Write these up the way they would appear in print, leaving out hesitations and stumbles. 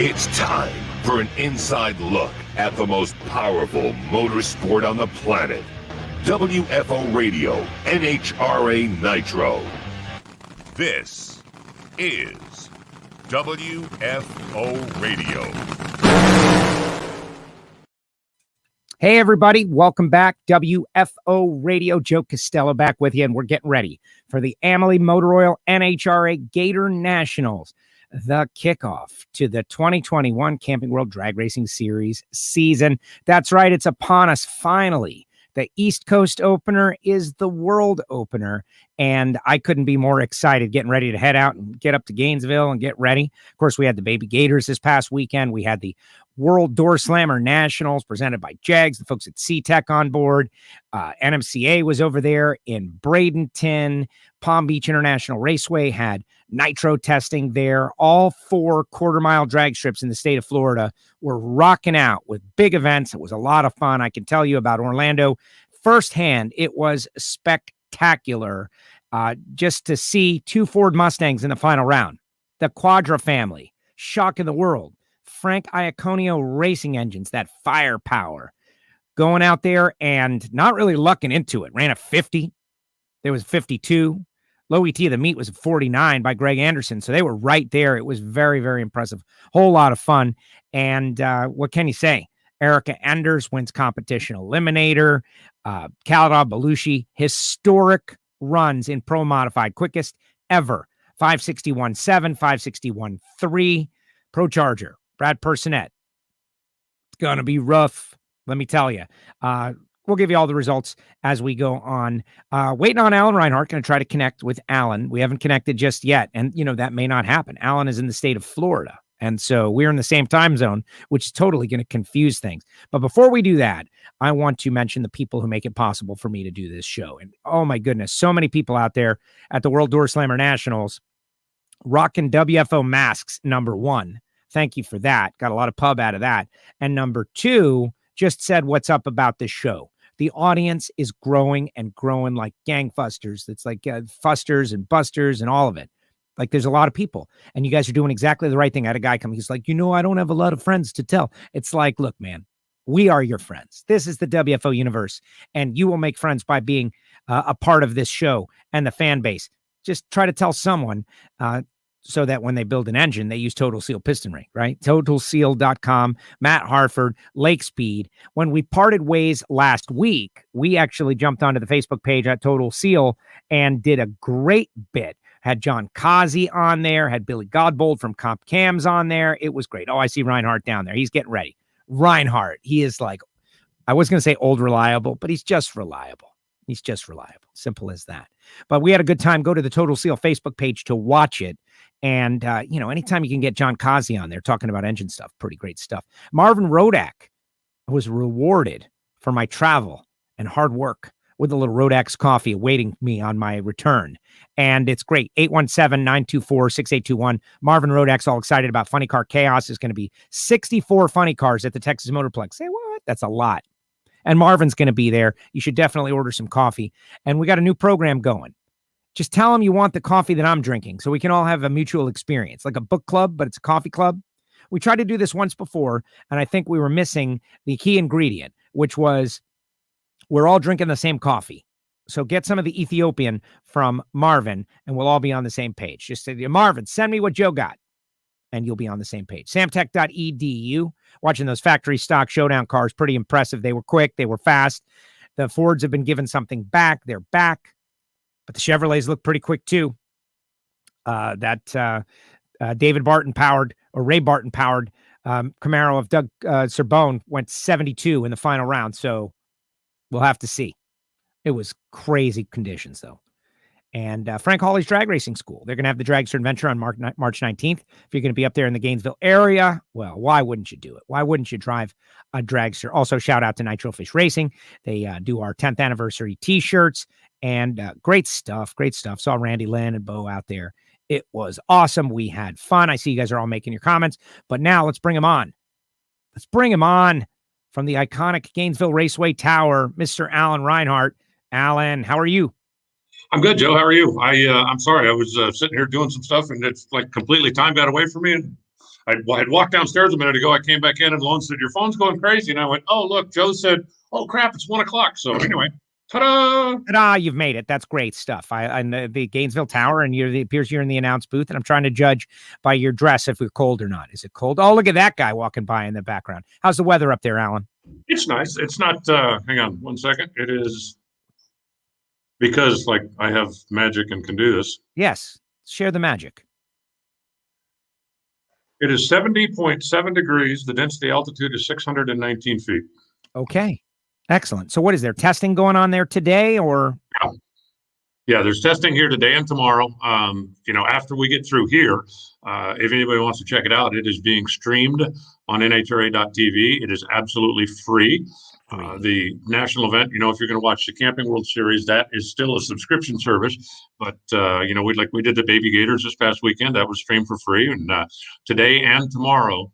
It's time for an inside look at the most powerful motorsport on the planet. WFO Radio NHRA Nitro. This is WFO Radio. Hey, everybody. Welcome back. WFO Radio. Joe Castello back with you, and we're getting ready for the Amalie Oil NHRA Gatornationals, the kickoff to the 2021 Camping World Drag Racing Series season. That's right. It's upon us finally. The East Coast opener is the world opener, and I couldn't be more excited getting ready to head out and get up to Gainesville and get ready. Of course, we had the Baby Gators this past weekend. We had the World Door Slammer Nationals presented by Jags, the folks at C-Tech on board. NMCA was over there in Bradenton. Palm Beach International Raceway had nitro testing there. All 4 quarter-mile drag strips in the state of Florida were rocking out with big events. It was a lot of fun. I can tell you about Orlando firsthand. It was spectacular just to see 2 Ford Mustangs in the final round. The Quadra family, shock in the world. Frank Iaconio racing engines, that firepower, going out there and not really lucking into it. Ran a 50. There was 52. Low ET of the meet was a 49 by Greg Anderson. So they were right there. It was very, very impressive. Whole lot of fun. And what can you say? Erica Enders wins competition eliminator. Khalid Belushi, historic runs in pro modified, quickest ever. 561.7, 561.3. Pro Charger. Brad Personette. It's going to be rough, let me tell you. We'll give you all the results as we go on. Waiting on Alan Reinhart. Going to try to connect with Alan. We haven't connected just yet. And, you know, that may not happen. Alan is in the state of Florida. And so we're in the same time zone, which is totally going to confuse things. But before we do that, I want to mention the people who make it possible for me to do this show. And oh my goodness, so many people out there at the World Door Slammer Nationals rocking WFO masks, number 1. Thank you for that. Got a lot of pub out of that. And number 2, just said what's up about this show. The audience is growing and growing like gangbusters. It's like fusters and busters and all of it. Like there's a lot of people and you guys are doing exactly the right thing. I had a guy come. He's like, I don't have a lot of friends to tell. It's like, look, man, we are your friends. This is the WFO universe and you will make friends by being a part of this show and the fan base. Just try to tell someone, so that when they build an engine, they use Total Seal piston ring, right? TotalSeal.com, Matt Harford, Lake Speed. When we parted ways last week, we actually jumped onto the Facebook page at Total Seal and did a great bit. Had John Kazi on there, had Billy Godbold from Comp Cams on there. It was great. Oh, I see Reinhart down there. He's getting ready. Reinhart, he is like, I was going to say old reliable, but he's just reliable. He's just reliable. Simple as that. But we had a good time. Go to the Total Seal Facebook page to watch it. And, anytime you can get John Kazi on there talking about engine stuff, pretty great stuff. Marvin Rodak was rewarded for my travel and hard work with a little Rodak's coffee awaiting me on my return. And it's great. 817-924-6821. Marvin Rodak's all excited about Funny Car Chaos. There's going to be 64 funny cars at the Texas Motorplex. Say what? That's a lot. And Marvin's going to be there. You should definitely order some coffee. And we got a new program going. Just tell them you want the coffee that I'm drinking so we can all have a mutual experience, like a book club, but it's a coffee club. We tried to do this once before, and I think we were missing the key ingredient, which was we're all drinking the same coffee. So get some of the Ethiopian from Marvin, and we'll all be on the same page. Just say, Marvin, send me what Joe got, and you'll be on the same page. Samtech.edu, watching those factory stock showdown cars, pretty impressive. They were quick. They were fast. The Fords have been given something back. They're back. But the Chevrolets look pretty quick, too. David Barton powered, or Ray Barton powered, Camaro of Doug Cerbone went 72 in the final round. So we'll have to see. It was crazy conditions, though. And Frank Hawley's Drag Racing School. They're going to have the Dragster Adventure on March 19th. If you're going to be up there in the Gainesville area, well, why wouldn't you do it? Why wouldn't you drive a dragster? Also, shout out to Nitro Fish Racing. They do our 10th anniversary T-shirts and great stuff. Great stuff. Saw Randy Lynn and Bo out there. It was awesome. We had fun. I see you guys are all making your comments. But now let's bring him on. Let's bring him on from the iconic Gainesville Raceway Tower, Mr. Alan Reinhart. Alan, how are you? I'm good, Joe. How are you? I'm sorry. I was sitting here doing some stuff, and it's like completely time got away from me, and I had walked downstairs a minute ago. I came back in and Lone said, "Your phone's going crazy." And I went, "Oh, look, Joe said, oh, crap, it's 1 o'clock." So anyway, ta-da! Ta-da, you've made it. That's great stuff. I'm the Gainesville Tower, and it appears you're in the announce booth, and I'm trying to judge by your dress if you're cold or not. Is it cold? Oh, look at that guy walking by in the background. How's the weather up there, Alan? It's nice. It's not, hang on 1 second. It is, because like I have magic and can do this. Yes, share the magic. It is 70.7 degrees. The density altitude is 619 feet. Okay, excellent. So what is there, testing going on there today, or? Yeah, there's testing here today and tomorrow. After we get through here, if anybody wants to check it out, it is being streamed on NHRA.tv. It is absolutely free. The national event, if you're going to watch the Camping World Series, that is still a subscription service. But, we did the Baby Gators this past weekend. That was streamed for free. And today and tomorrow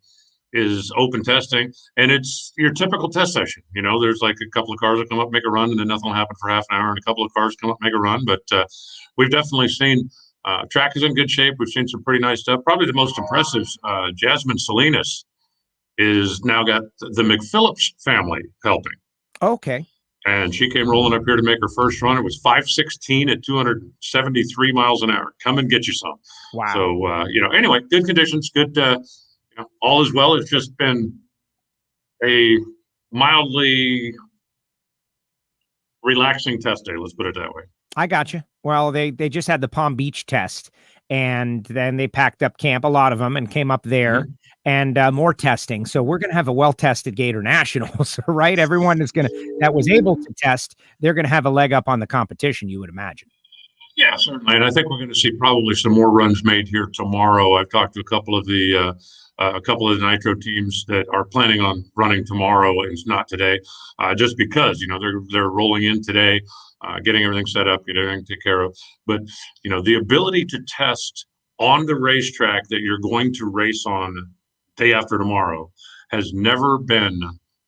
is open testing. And it's your typical test session. There's like a couple of cars that come up, make a run, and then nothing will happen for half an hour. And a couple of cars come up, make a run. But we've definitely seen track is in good shape. We've seen some pretty nice stuff. Probably the most impressive, Jasmine Salinas is now got the McPhillips family helping. Okay. And she came rolling up here to make her first run. It was 5:16 at 273 miles an hour. Come and get you some. Wow. So, anyway, good conditions, good, all is well. It's just been a mildly relaxing test day. Let's put it that way. I got you. Well, they just had the Palm Beach test, and then they packed up camp, a lot of them, and came up there and more testing. So we're going to have a well-tested Gator Nationals, right? Everyone that was able to test, they're going to have a leg up on the competition, you would imagine. Yeah, certainly. And I think we're going to see probably some more runs made here tomorrow. I've talked to a couple of the nitro teams that are planning on running tomorrow and not today, just because, they're rolling in today, getting everything set up, getting everything taken care of. But, the ability to test on the racetrack that you're going to race on day after tomorrow has never been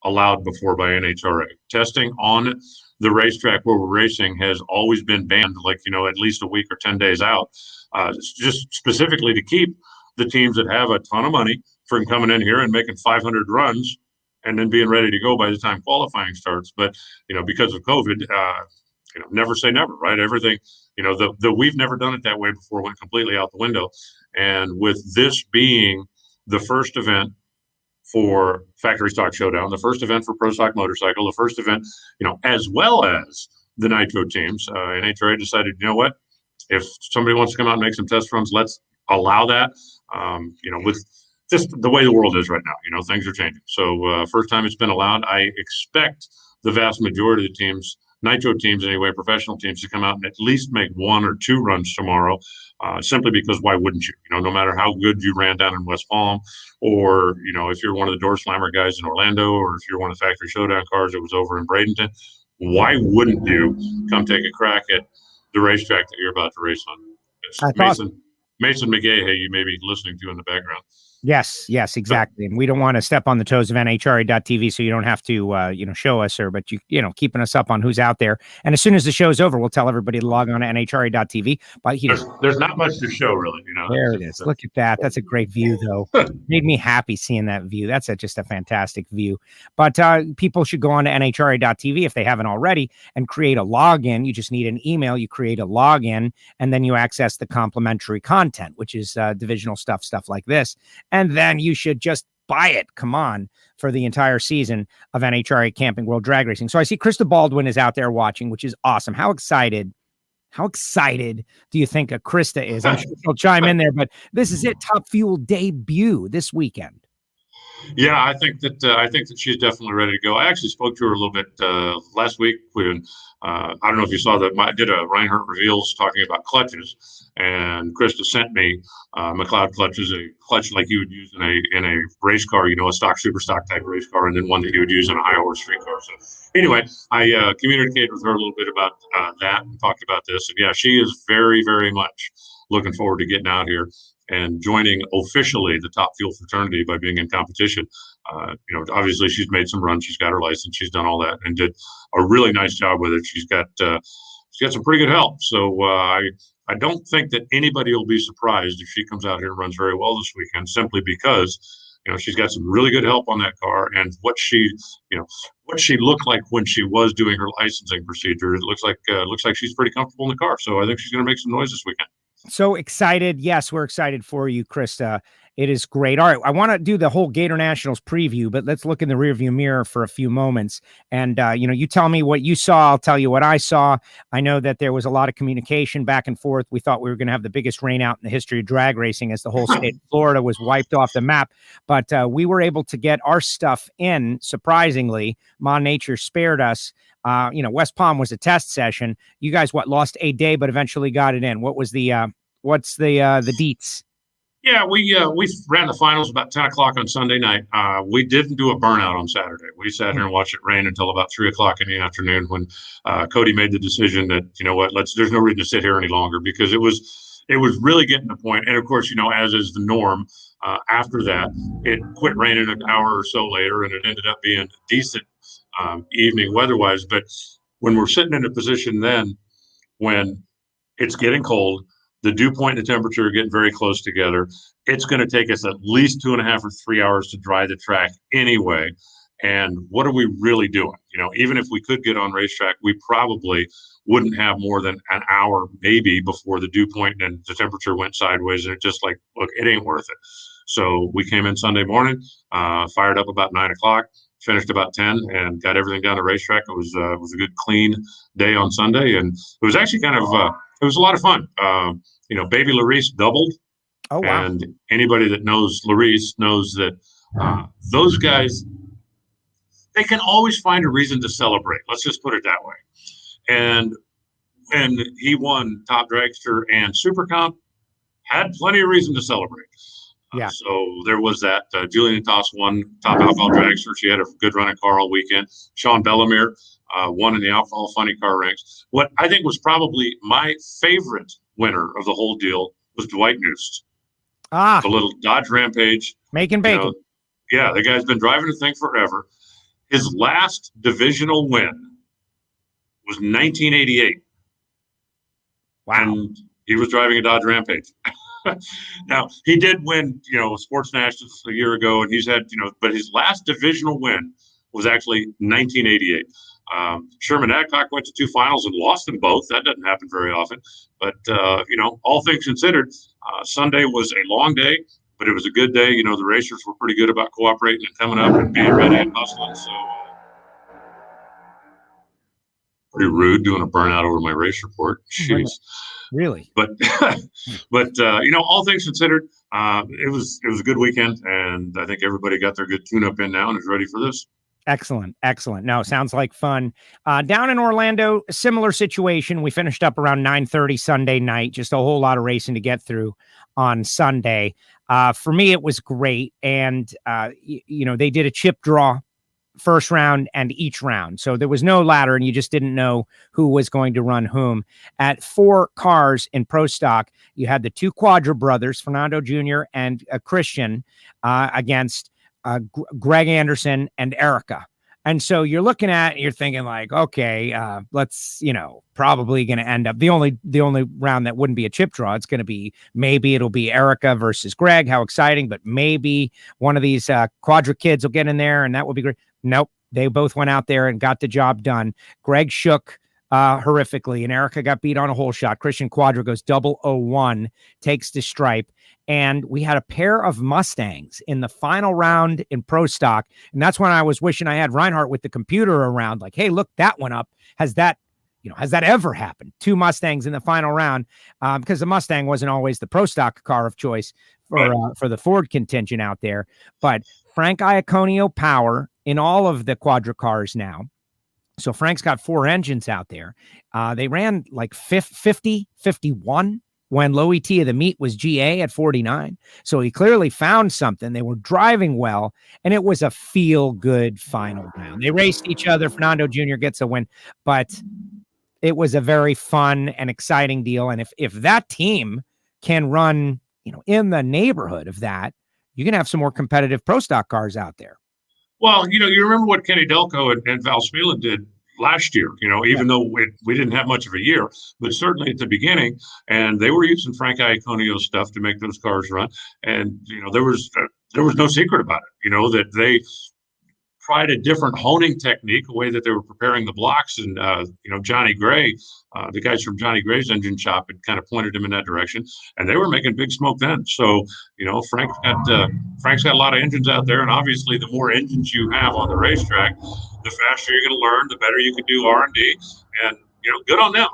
allowed before by NHRA. Testing on the racetrack where we're racing has always been banned, at least a week or 10 days out, just specifically to keep the teams that have a ton of money from coming in here and making 500 runs and then being ready to go by the time qualifying starts. But, because of COVID, never say never, right? Everything, we've never done it that way before, went completely out the window. And with this being the first event for Factory Stock Showdown, the first event for Pro Stock Motorcycle, the first event, as well as the Nitro teams, NHRA decided, what, if somebody wants to come out and make some test runs, let's allow that. With just the way the world is right now, things are changing. So first time it's been allowed. I expect the vast majority of the teams, Nitro teams anyway, professional teams, to come out and at least make 1 or 2 runs tomorrow, simply because why wouldn't you? No matter how good you ran down in West Palm, or, if you're one of the Door Slammer guys in Orlando, or if you're one of the Factory Showdown cars that was over in Bradenton, why wouldn't you come take a crack at the racetrack that you're about to race on? It's Mason McGahey, you may be listening to in the background. Yes, exactly. And we don't want to step on the toes of NHRA.tv, so you don't have to, show us, but keeping us up on who's out there. And as soon as the show's over, we'll tell everybody to log on to NHRA.tv. But there's not much to show, really. There it is. Look at that. That's a great view, though. Made me happy seeing that view. That's just a fantastic view. But people should go on to NHRA.tv if they haven't already and create a login. You just need an email. You create a login, and then you access the complimentary content, which is divisional stuff like this. And then you should just buy it. Come on, for the entire season of NHRA Camping World Drag Racing. So I see Krista Baldwin is out there watching, which is awesome. How excited do you think Krista is? I'm sure she'll chime in there, but this is it. Top Fuel debut this weekend. Yeah, I think that she's definitely ready to go. I actually spoke to her a little bit last week when I don't know if you saw that I did a Reinhart reveals talking about clutches, and Krista sent me McLeod clutches, a clutch like you would use in a race car, a stock super stock type race car, and then one that you would use in a high horse street car. So anyway, I communicated with her a little bit about that and talked about this, and yeah, she is very, very much looking forward to getting out here and joining officially the Top Fuel fraternity by being in competition. Obviously she's made some runs, she's got her license, she's done all that, and did a really nice job with it. She's got some pretty good help. So I I don't think that anybody will be surprised if she comes out here and runs very well this weekend, simply because, she's got some really good help on that car, and what she looked like when she was doing her licensing procedure, it looks like she's pretty comfortable in the car. So I think she's going to make some noise this weekend. So excited. Yes, we're excited for you, Krista. It is great. All right. I want to do the whole Gator Nationals preview, but let's look in the rearview mirror for a few moments. And, you tell me what you saw. I'll tell you what I saw. I know that there was a lot of communication back and forth. We thought we were going to have the biggest rain out in the history of drag racing as the whole state of Florida was wiped off the map. But we were able to get our stuff in, surprisingly. Ma Nature spared us. West Palm was a test session. You guys, lost a day, but eventually got it in. What was what's the deets? Yeah, we ran the finals about 10 o'clock on Sunday night. We didn't do a burnout on Saturday. We sat here and watched it rain until about 3 o'clock in the afternoon when Cody made the decision that, there's no reason to sit here any longer, because it was really getting to the point. And of course, as is the norm, after that, it quit raining an hour or so later, and it ended up being a decent evening weather-wise. But when we're sitting in a position then when it's getting cold, the dew point and the temperature are getting very close together, it's going to take us at least 2.5 or 3 hours to dry the track anyway. And what are we really doing? Even if we could get on racetrack, we probably wouldn't have more than an hour maybe before the dew point and the temperature went sideways. And it just look, it ain't worth it. So we came in Sunday morning, fired up about 9 o'clock, finished about 10, and got everything down the racetrack. It was a good, clean day on Sunday, and it was actually it was a lot of fun. Baby Larice doubled. Oh, wow. And anybody that knows Larice knows that those guys, they can always find a reason to celebrate. Let's just put it that way. And when he won Top Dragster and Super Comp, had plenty of reason to celebrate. Yeah. So there was that. Julian Toss won Top Alcohol Dragster. She had a good running car all weekend. Sean Bellemere won in the Alcohol Funny Car ranks. What I think was probably my favorite winner of the whole deal was Dwight Noost. The little Dodge Rampage. Making bacon. Yeah, the guy's been driving the thing forever. His last divisional win was 1988. Wow. And he was driving a Dodge Rampage. Now, he did win, Sports Nationals a year ago, and he's had, but his last divisional win was actually 1988. Sherman Adcock went to 2 finals and lost them both. That doesn't happen very often. But, all things considered, Sunday was a long day, but it was a good day. The racers were pretty good about cooperating and coming up and being ready and hustling. So pretty rude doing a burnout over my race report. Jeez. Really? But all things considered, it was a good weekend, and I think everybody got their good tune-up in now and is ready for this. Excellent. No, sounds like fun. Down in Orlando, similar situation. We finished up around 9:30 Sunday night. Just a whole lot of racing to get through on Sunday. For me, it was great, and they did a chip draw first round and each round. So there was no ladder, and you just didn't know who was going to run whom. At 4 cars in Pro Stock, you had the 2 Quadra brothers, Fernando Jr. and Christian, against Greg Anderson and Erica. And so you're looking at, you're thinking like, okay, let's, probably going to end up the only round that wouldn't be a chip draw. It's going to be, maybe it'll be Erica versus Greg. How exciting, but maybe one of these Quadra kids will get in there and that would be great. Nope. They both went out there and got the job done. Greg shook horrifically, and Erica got beat on a hole shot. Christian Quadra goes 001, takes the stripe. And we had a pair of Mustangs in the final round in Pro Stock. And that's when I was wishing I had Reinhart with the computer around. Like, hey, look that one up. Has that ever happened? 2 Mustangs in the final round, because the Mustang wasn't always the Pro Stock car of choice for the Ford contingent out there. But Frank Iaconio power in all of the Quadra cars now. So Frank's got 4 engines out there. They ran like 50, 51 when low ET of the meet was GA at 49. So he clearly found something. They were driving well, and it was a feel-good final round. They raced each other. Fernando Jr. gets a win, but it was a very fun and exciting deal. And if that team can run, in the neighborhood of that, you can have some more competitive Pro Stock cars out there. Well, you remember what Kenny Delco and Val Spelin did, last year, even though we didn't have much of a year, but certainly at the beginning, and they were using Frank Iaconio's stuff to make those cars run. And, there was no secret about it, that they tried a different honing technique, a way that they were preparing the blocks. And, Johnny Gray, the guys from Johnny Gray's engine shop had kind of pointed him in that direction, and they were making big smoke then. So, Frank's got a lot of engines out there. And obviously the more engines you have on the racetrack, the faster you're going to learn, the better you can do R&D. And, good on them.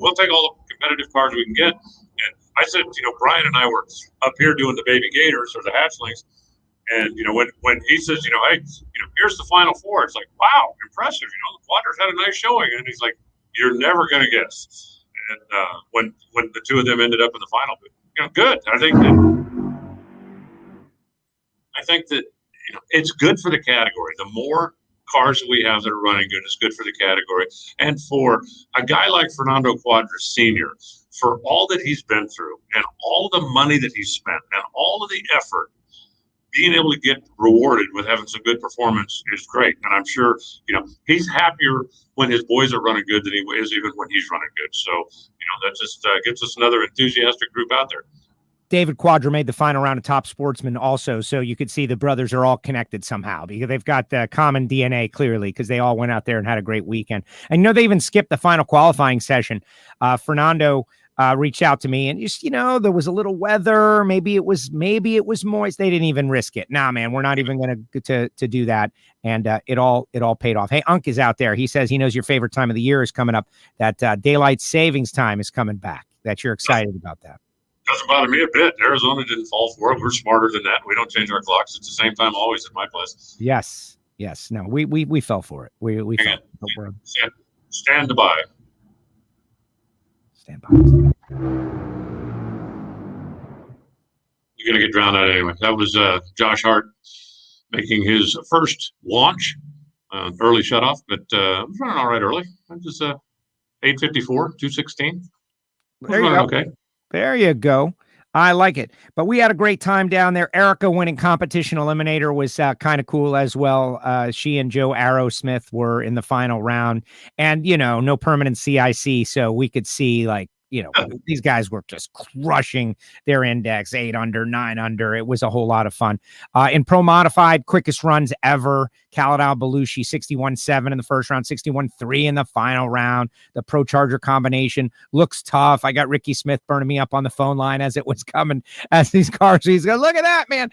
We'll take all the competitive cars we can get. And I said, Brian and I were up here doing the baby gators or the hatchlings. And, when he says, hey, here's the final four, it's like, wow, impressive. The Quadras had a nice showing. And he's like, you're never going to guess. And when the two of them ended up in the final, good. I think that it's good for the category. The more cars that we have that are running good, it's good for the category. And for a guy like Fernando Quadras Sr., for all that he's been through and all the money that he's spent and all of the effort, being able to get rewarded with having some good performance is great. And I'm sure, he's happier when his boys are running good than he is even when he's running good. So, that just gets us another enthusiastic group out there. David Quadra made the final round of Top Sportsman also, so you could see the brothers are all connected somehow because they've got the common DNA clearly because they all went out there and had a great weekend. And they even skipped the final qualifying session. Fernando reached out to me and just, there was a little weather. Maybe it was moist. They didn't even risk it. Nah, man, we're not even going to do that. And it all paid off. Hey, Unk is out there. He says he knows your favorite time of the year is coming up. That daylight savings time is coming back. That you're excited about that. Doesn't bother me a bit. Arizona didn't fall for it. We're smarter than that. We don't change our clocks. It's the same time always at my place. Yes. No, we fell for it. We fell. Stand by. Stand by. You're going to get drowned out anyway. That was Josh Hart making his first launch, early shutoff, but I was running all right early. I was 8:54, 2:16. There you go. Okay. There you go. I like it. But we had a great time down there. Erica winning competition eliminator was kind of cool as well. She and Joe Arrowsmith were in the final round. And, no permanent CIC, so we could see these guys were just crushing their index, 8 under, 9 under. It was a whole lot of fun. In Pro Modified, quickest runs ever. Khaled Belushi, 61.7 in the first round, 61.3 in the final round. The Pro Charger combination looks tough. I got Ricky Smith burning me up on the phone line as it was coming, as these cars. He's going, look at that, man.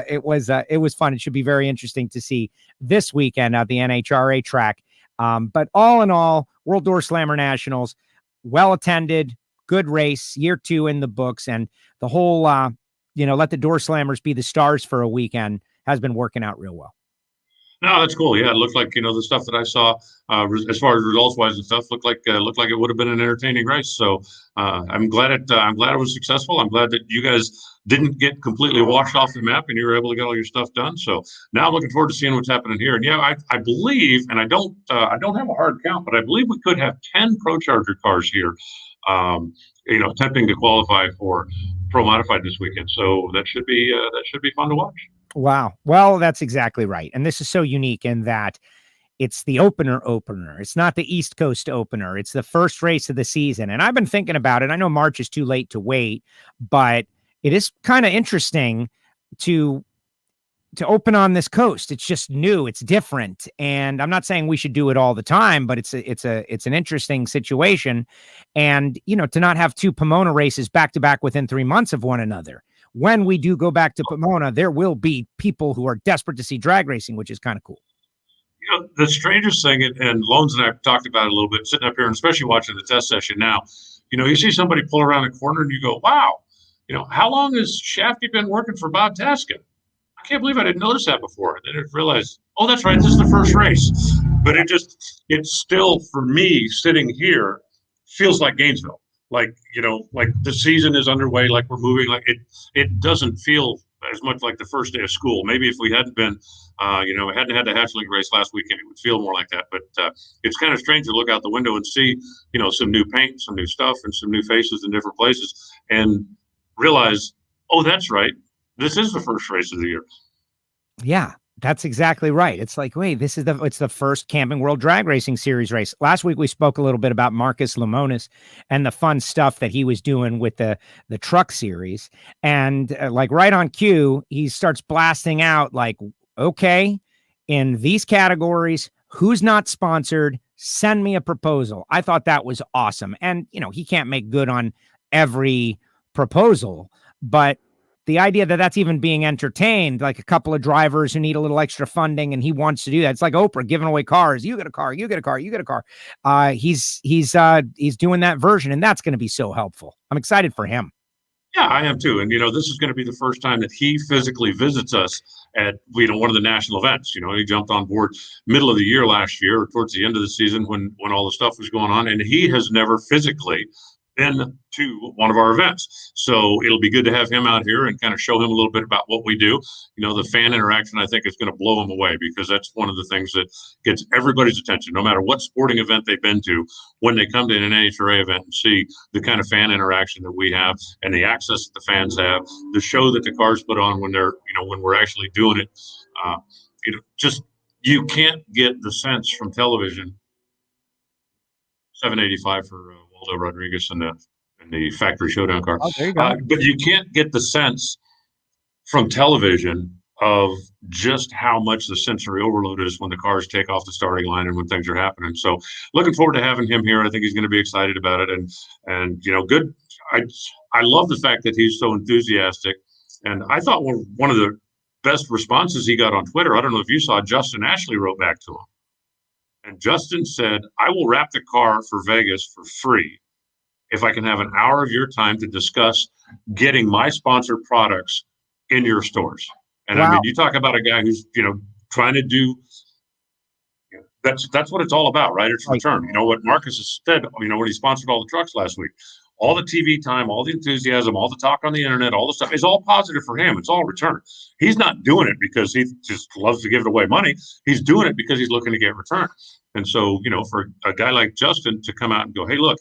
It was fun. It should be very interesting to see this weekend at the NHRA track. But all in all, World Door Slammer Nationals, well attended, good race, year 2 in the books, and the whole, let the door slammers be the stars for a weekend has been working out real well. No, that's cool. Yeah, it looked like the stuff that I saw as far as results wise and stuff looked like it would have been an entertaining race. So I'm glad it was successful. I'm glad that you guys didn't get completely washed off the map and you were able to get all your stuff done. So now I'm looking forward to seeing what's happening here. And yeah, I believe, and I don't have a hard count, but I believe we could have 10 Pro Charger cars here. Attempting to qualify for Pro Modified this weekend. So that should be fun to watch. Wow. Well, that's exactly right. And this is so unique in that it's the opener. It's not the East Coast opener. It's the first race of the season. And I've been thinking about it. I know March is too late to wait, but it is kind of interesting to open on this coast. It's just new. It's different. And I'm not saying we should do it all the time, but it's an interesting situation. And, to not have 2 Pomona races back to back within 3 months of one another. When we do go back to Pomona, there will be people who are desperate to see drag racing, which is kind of cool. The strangest thing, and Loans and I have talked about it a little bit, sitting up here and especially watching the test session now, you see somebody pull around a corner and you go, wow, how long has Shafty been working for Bob Taskin? I can't believe I didn't notice that before. And then I realized, oh, that's right, this is the first race. But it's still, for me, sitting here, feels like Gainesville. Like the season is underway, like we're moving, like it doesn't feel as much like the first day of school. Maybe if we hadn't been, hadn't had the hatchling race last weekend, it would feel more like that. But it's kind of strange to look out the window and see, some new paint, some new stuff, and some new faces in different places, and realize, oh, that's right, this is the first race of the year. Yeah, That's exactly right. It's like, wait, it's the first Camping World Drag Racing Series race. Last week we spoke a little bit about Marcus Lemonis and the fun stuff that he was doing with the truck series. And like right on cue, he starts blasting out like, okay, in these categories, who's not sponsored, send me a proposal. I thought that was awesome. And, he can't make good on every proposal, but the idea that that's even being entertained, like a couple of drivers who need a little extra funding and he wants to do that. It's like Oprah giving away cars. You get a car, you get a car, you get a car. He's doing that version, and that's going to be so helpful. I'm excited for him. Yeah, I am too. And, this is going to be the first time that he physically visits us at, one of the national events. He jumped on board middle of the year last year, or towards the end of the season when all the stuff was going on. And he has never physically been to one of our events. So it'll be good to have him out here and kind of show him a little bit about what we do. The fan interaction, I think, is going to blow him away, because that's one of the things that gets everybody's attention, no matter what sporting event they've been to. When they come to an NHRA event and see the kind of fan interaction that we have and the access that the fans have, the show that the cars put on when they're, when we're actually doing it, you can't get the sense from television. 785 for Waldo Rodriguez and the factory showdown car. Oh, there you go. But you can't get the sense from television of just how much the sensory overload is when the cars take off the starting line and when things are happening. So looking forward to having him here. I think he's going to be excited about it. And good. I love the fact that he's so enthusiastic. And I thought one of the best responses he got on Twitter, I don't know if you saw, Justin Ashley wrote back to him. And Justin said, I will wrap the car for Vegas for free if I can have an hour of your time to discuss getting my sponsored products in your stores. And wow. I mean, you talk about a guy who's, trying to do, that's what it's all about, right? It's return. What Marcus has said, when he sponsored all the trucks last week, all the TV time, all the enthusiasm, all the talk on the internet, all the stuff is all positive for him. It's all return. He's not doing it because he just loves to give away money. He's doing it because he's looking to get return. And so, for a guy like Justin to come out and go, hey, look,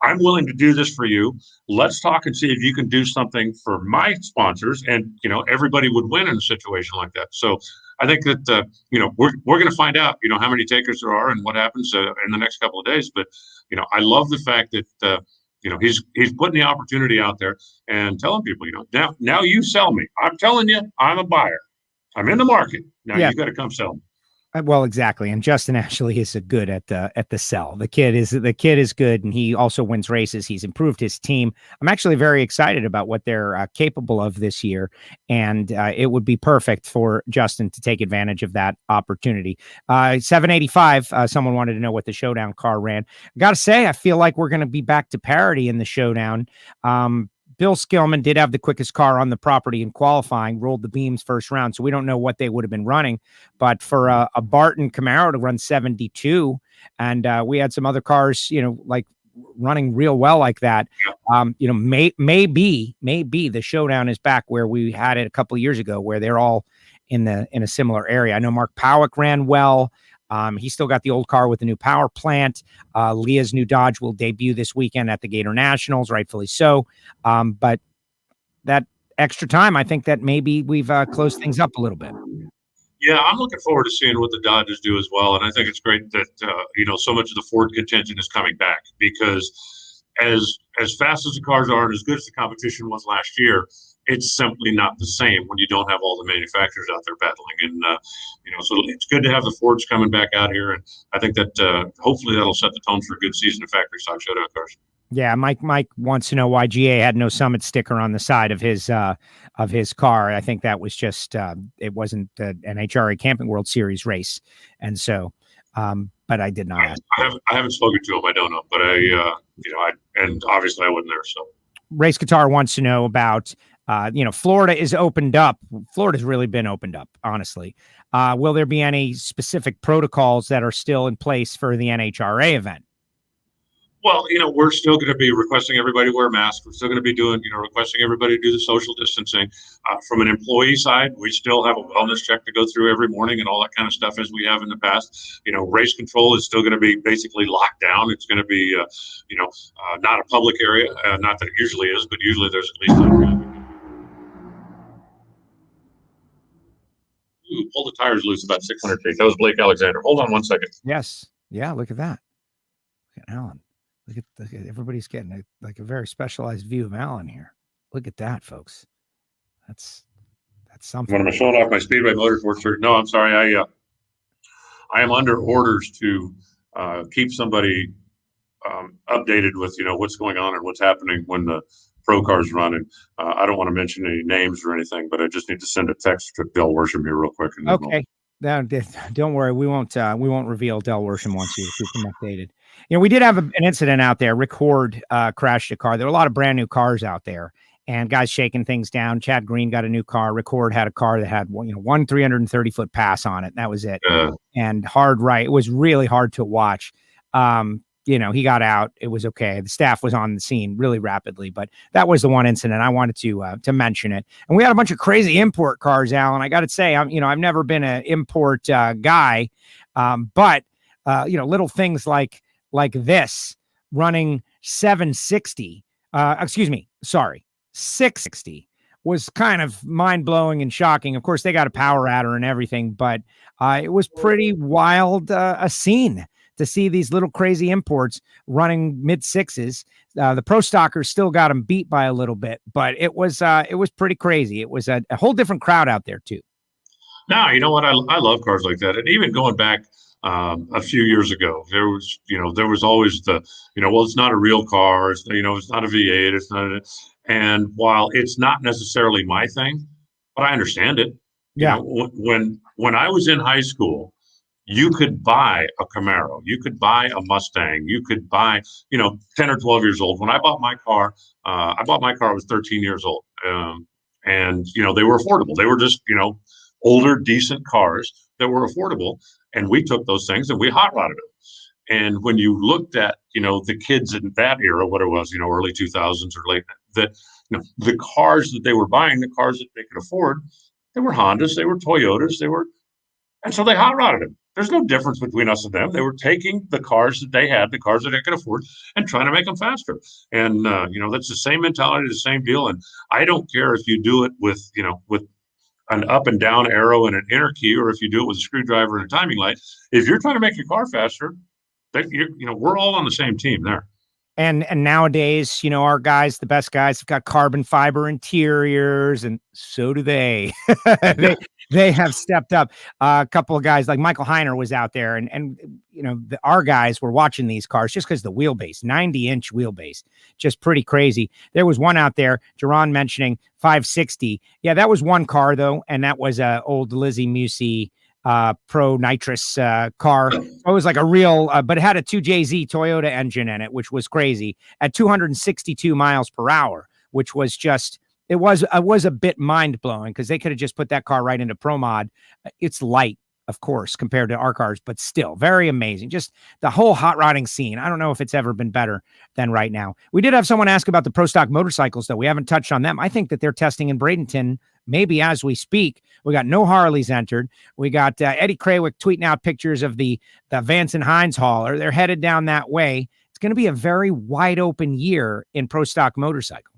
I'm willing to do this for you. Let's talk and see if you can do something for my sponsors. And, everybody would win in a situation like that. So I think that, we're going to find out, how many takers there are and what happens in the next couple of days. But, I love the fact that, he's putting the opportunity out there and telling people, now you sell me. I'm telling you, I'm a buyer. I'm in the market. Now you got to come sell me. Well, exactly. And Justin Ashley is good at the sell. The kid is good, and he also wins races. He's improved his team. I'm actually very excited about what they're capable of this year, and it would be perfect for Justin to take advantage of that opportunity. 785. Someone wanted to know what the showdown car ran. I got to say, I feel like we're going to be back to parity in the showdown. Bill Skillman did have the quickest car on the property in qualifying, rolled the beams first round, so we don't know what they would have been running. But for a Barton Camaro to run 72, and we had some other cars, like running real well like that, maybe the showdown is back where we had it a couple of years ago, where they're all in a similar area. I know Mark Powick ran well. He's still got the old car with the new power plant. Leah's new Dodge will debut this weekend at the Gatornationals, rightfully so. But that extra time, I think that maybe we've closed things up a little bit. Yeah, I'm looking forward to seeing what the Dodges do as well. And I think it's great that, so much of the Ford contention is coming back, because as fast as the cars are and as good as the competition was last year, it's simply not the same when you don't have all the manufacturers out there battling. And, so it's good to have the Fords coming back out here. And I think that hopefully that'll set the tone for a good season of factory stock showdown cars. Yeah, Mike wants to know why GA had no Summit sticker on the side of his car. I think that was just it wasn't an NHRA Camping World Series race, and so but I did not. I haven't spoken to him. I don't know, but and obviously I wasn't there. So Race Guitar wants to know about. Florida is opened up. Florida's really been opened up, honestly. Will there be any specific protocols that are still in place for the NHRA event? Well, we're still going to be requesting everybody wear masks. We're still going to be doing, requesting everybody to do the social distancing. From an employee side, we still have a wellness check to go through every morning and all that kind of stuff as we have in the past. Race control is still going to be basically locked down. It's going to be, not a public area. Not that it usually is, but usually there's at least pull the tires loose about 600 feet. That was Blake Alexander. Hold on 1 second. Yes. Yeah. Look at that. Look at Alan. Look at everybody's getting a very specialized view of Alan here. Look at that, folks. That's something. When I'm showing off my Speedway Motorsports shirt. No, I'm sorry. I am under orders to keep somebody updated with what's going on and what's happening when the pro cars run. And I don't want to mention any names or anything, but I just need to send a text to Del Worsham here real quick. And okay. Don't worry. We won't reveal Del Worsham once you keep them updated. We did have an incident out there. Rick Horde crashed a car. There were a lot of brand new cars out there and guys shaking things down. Chad Green got a new car. Rick Horde had a car that had one 330-foot pass on it. That was it. And hard right. It was really hard to watch. He got out. It was okay. The staff was on the scene really rapidly, but that was the one incident I wanted to mention it. And we had a bunch of crazy import cars, Alan. I got to say, I've never been an import guy, but little things like this running 660 was kind of mind blowing and shocking. Of course, they got a power adder and everything, but it was pretty wild a scene to see these little crazy imports running mid sixes. The pro stockers still got them beat by a little bit, but it was pretty crazy. It was a whole different crowd out there too. Now, you know what? I love cars like that. And even going back a few years ago, there was always well, it's not a real car. It's not a V8. It's not and while it's not necessarily my thing, but I understand it. Yeah. When I was in high school, you could buy a Camaro, you could buy a Mustang, you could buy, 10 or 12 years old. When I bought my car, I was 13 years old. And they were affordable. They were just, older, decent cars that were affordable. And we took those things and we hot rodded them. And when you looked at, the kids in that era, what it was, early 2000s or late, that, the cars that they were buying, the cars that they could afford, they were Hondas, they were Toyotas, and so they hot rodded them. There's no difference between us and them. They were taking the cars that they had, the cars that they could afford, and trying to make them faster. And, that's the same mentality, the same deal. And I don't care if you do it with an up and down arrow and an inner key, or if you do it with a screwdriver and a timing light. If you're trying to make your car faster, we're all on the same team there. And nowadays, our guys, the best guys, have got carbon fiber interiors, and so do they. They have stepped up. A couple of guys like Michael Heiner was out there, and our guys were watching these cars just because the wheelbase, 90-inch wheelbase, just pretty crazy. There was one out there, Jerron mentioning 560. Yeah, that was one car though, and that was a old Lizzie Musey Pro Nitrous car. It was like a real, but it had a 2JZ Toyota engine in it, which was crazy at 262 miles per hour, which was just, it was a bit mind blowing because they could have just put that car right into Pro Mod. It's light, of course, compared to our cars, but still very amazing. Just the whole hot rodding scene. I don't know if it's ever been better than right now. We did have someone ask about the Pro Stock motorcycles, though. We haven't touched on them. I think that they're testing in Bradenton maybe as we speak. We got no Harleys entered. We got Eddie Krawick tweeting out pictures of the Vance and Hines hauler. They're headed down that way. It's going to be a very wide open year in Pro Stock motorcycle.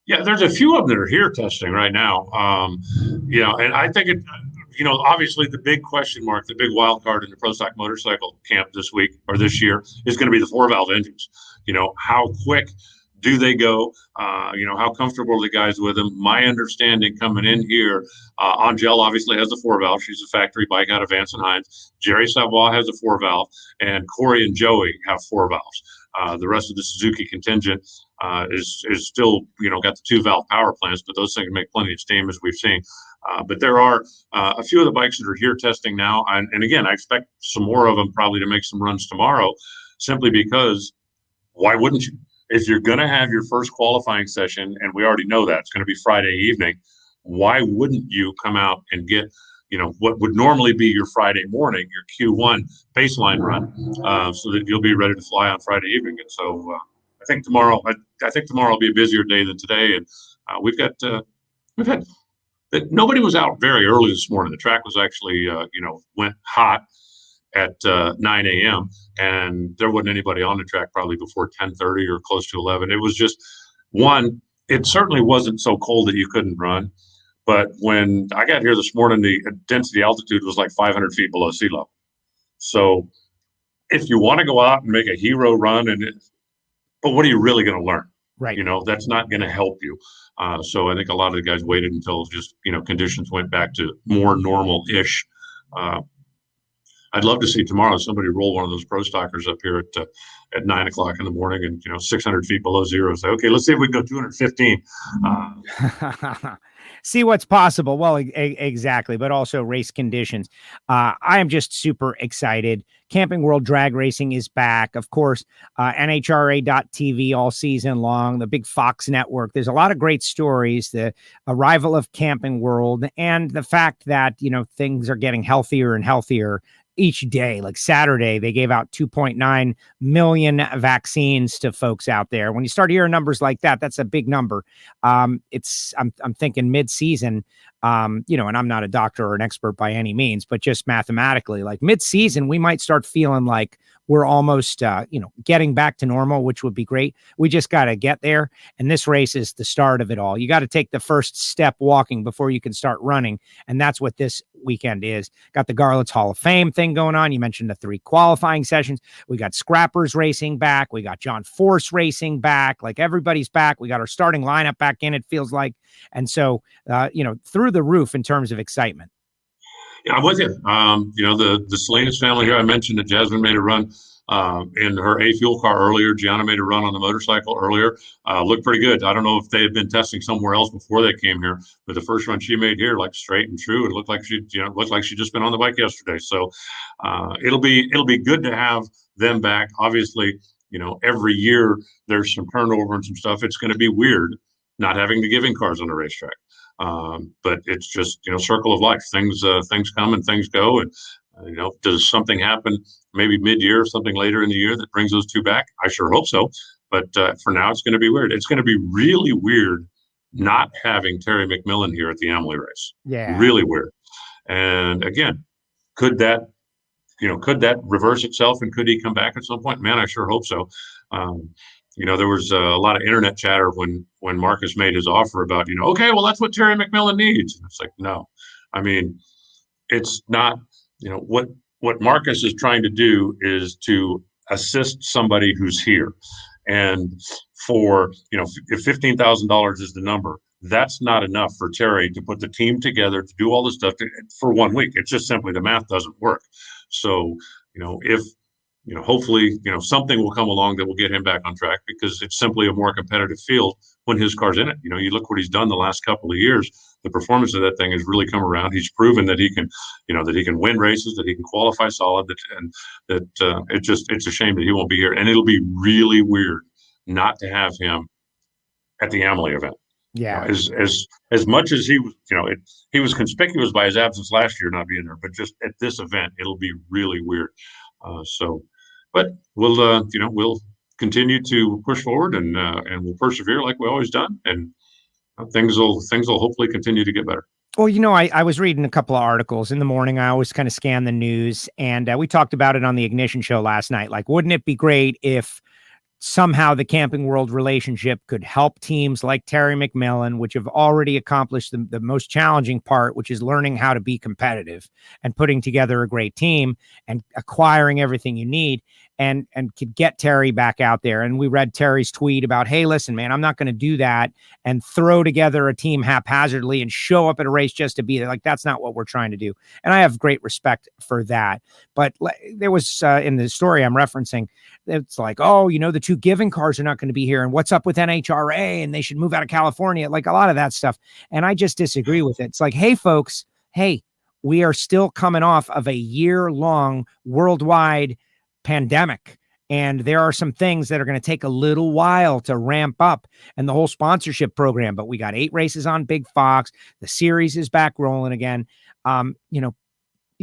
Yeah, there's a few of them that are here testing right now. And I think it, obviously the big question mark, the big wild card in the Pro Stock motorcycle camp this week or this year is going to be the 4-valve engines. How quick do they go? How comfortable are the guys with them? My understanding coming in here, Angel obviously has a 4-valve. She's a factory bike out of Vance and Hines. Jerry Savoy has a 4-valve, and Corey and Joey have 4 valves. The rest of the Suzuki contingent is still, got the 2-valve power plants, but those things make plenty of steam, as we've seen. But there are a few of the bikes that are here testing now. And again, I expect some more of them probably to make some runs tomorrow, simply because why wouldn't you? If you're going to have your first qualifying session, and we already know that it's going to be Friday evening, why wouldn't you come out and get, what would normally be your Friday morning, your Q1 baseline run, so that you'll be ready to fly on Friday evening. And so I think tomorrow will be a busier day than today. And we've had nobody was out very early this morning. The track was actually, went hot at 9 a.m. and there wasn't anybody on the track probably before 10:30 or close to 11. It was just it certainly wasn't so cold that you couldn't run, But when I got here this morning, the density altitude was like 500 feet below sea level. So if you want to go out and make a hero run, but what are you really going to learn? Right. That's not going to help you. So I think a lot of the guys waited until just, conditions went back to more normal-ish. I'd love to see tomorrow somebody roll one of those pro stockers up here at 9 o'clock in the morning and 600 feet below zero. Say, okay, let's see if we can go 215. See what's possible. Well, exactly, but also race conditions. I am just super excited. Camping World Drag Racing is back. Of course, NHRA.TV all season long, the big Fox network. There's a lot of great stories, the arrival of Camping World, and the fact that, things are getting healthier and healthier each day. Like Saturday, they gave out 2.9 million vaccines to folks out there. When you start hearing numbers like that, that's a big number. I'm thinking mid-season, and I'm not a doctor or an expert by any means, but just mathematically, like mid-season, we might start feeling like we're almost, getting back to normal, which would be great. We just got to get there. And this race is the start of it all. You got to take the first step walking before you can start running. And that's what this weekend is. Got the Garlits Hall of Fame thing going on. You mentioned the 3 qualifying sessions. We got Scrappers racing back. We got John Force racing back. Like everybody's back. We got our starting lineup back in, it feels like. And so, through the roof in terms of excitement. Yeah, I'm with you. The Salinas family here, I mentioned that Jasmine made a run in her A fuel car earlier. Gianna made a run on the motorcycle earlier. Looked pretty good. I don't know if they had been testing somewhere else before they came here, but the first run she made here, like straight and true. It looked like she just been on the bike yesterday. So it'll be good to have them back. Obviously, every year there's some turnover and some stuff. It's going to be weird not having the giving cars on the racetrack. But it's just, circle of life. Things come and things go. And, does something happen maybe mid-year, something later in the year that brings those 2 back? I sure hope so. But for now, it's going to be weird. It's going to be really weird not having Terry McMillan here at the Amalie race. Yeah. Really weird. And again, could that reverse itself and could he come back at some point? Man, I sure hope so. There was a lot of internet chatter when Marcus made his offer about, okay, well, that's what Terry McMillan needs. And it's like, no, I mean, it's not, what Marcus is trying to do is to assist somebody who's here. And for, if $15,000 is the number, that's not enough for Terry to put the team together to do all this stuff for 1 week. It's just simply the math doesn't work. So, if hopefully, something will come along that will get him back on track because it's simply a more competitive field when his car's in it. You look what he's done the last couple of years. The performance of that thing has really come around. He's proven that he can, that he can win races, that he can qualify solid, it's a shame that he won't be here. And it'll be really weird not to have him at the Amalie event. Yeah. As much as he was, he was conspicuous by his absence last year not being there, but just at this event, it'll be really weird. But we'll continue to push forward and we'll persevere like we always done, and things will hopefully continue to get better. Well, I was reading a couple of articles in the morning. I always kind of scan the news, and we talked about it on the Ignition show last night. Like, wouldn't it be great if somehow the Camping World relationship could help teams like Terry McMillan, which have already accomplished the most challenging part, which is learning how to be competitive and putting together a great team and acquiring everything you need, and could get Terry back out there. And we read Terry's tweet about, hey, listen, man, I'm not going to do that and throw together a team haphazardly and show up at a race just to be there. Like, that's not what we're trying to do. And I have great respect for that. But there was in the story I'm referencing, it's like, oh, the 2 giving cars are not going to be here. And what's up with NHRA? And they should move out of California. Like a lot of that stuff. And I just disagree with it. It's like, hey, folks, we are still coming off of a year-long worldwide pandemic. And there are some things that are going to take a little while to ramp up, and the whole sponsorship program. But we got 8 races on Big Fox. The series is back rolling again. You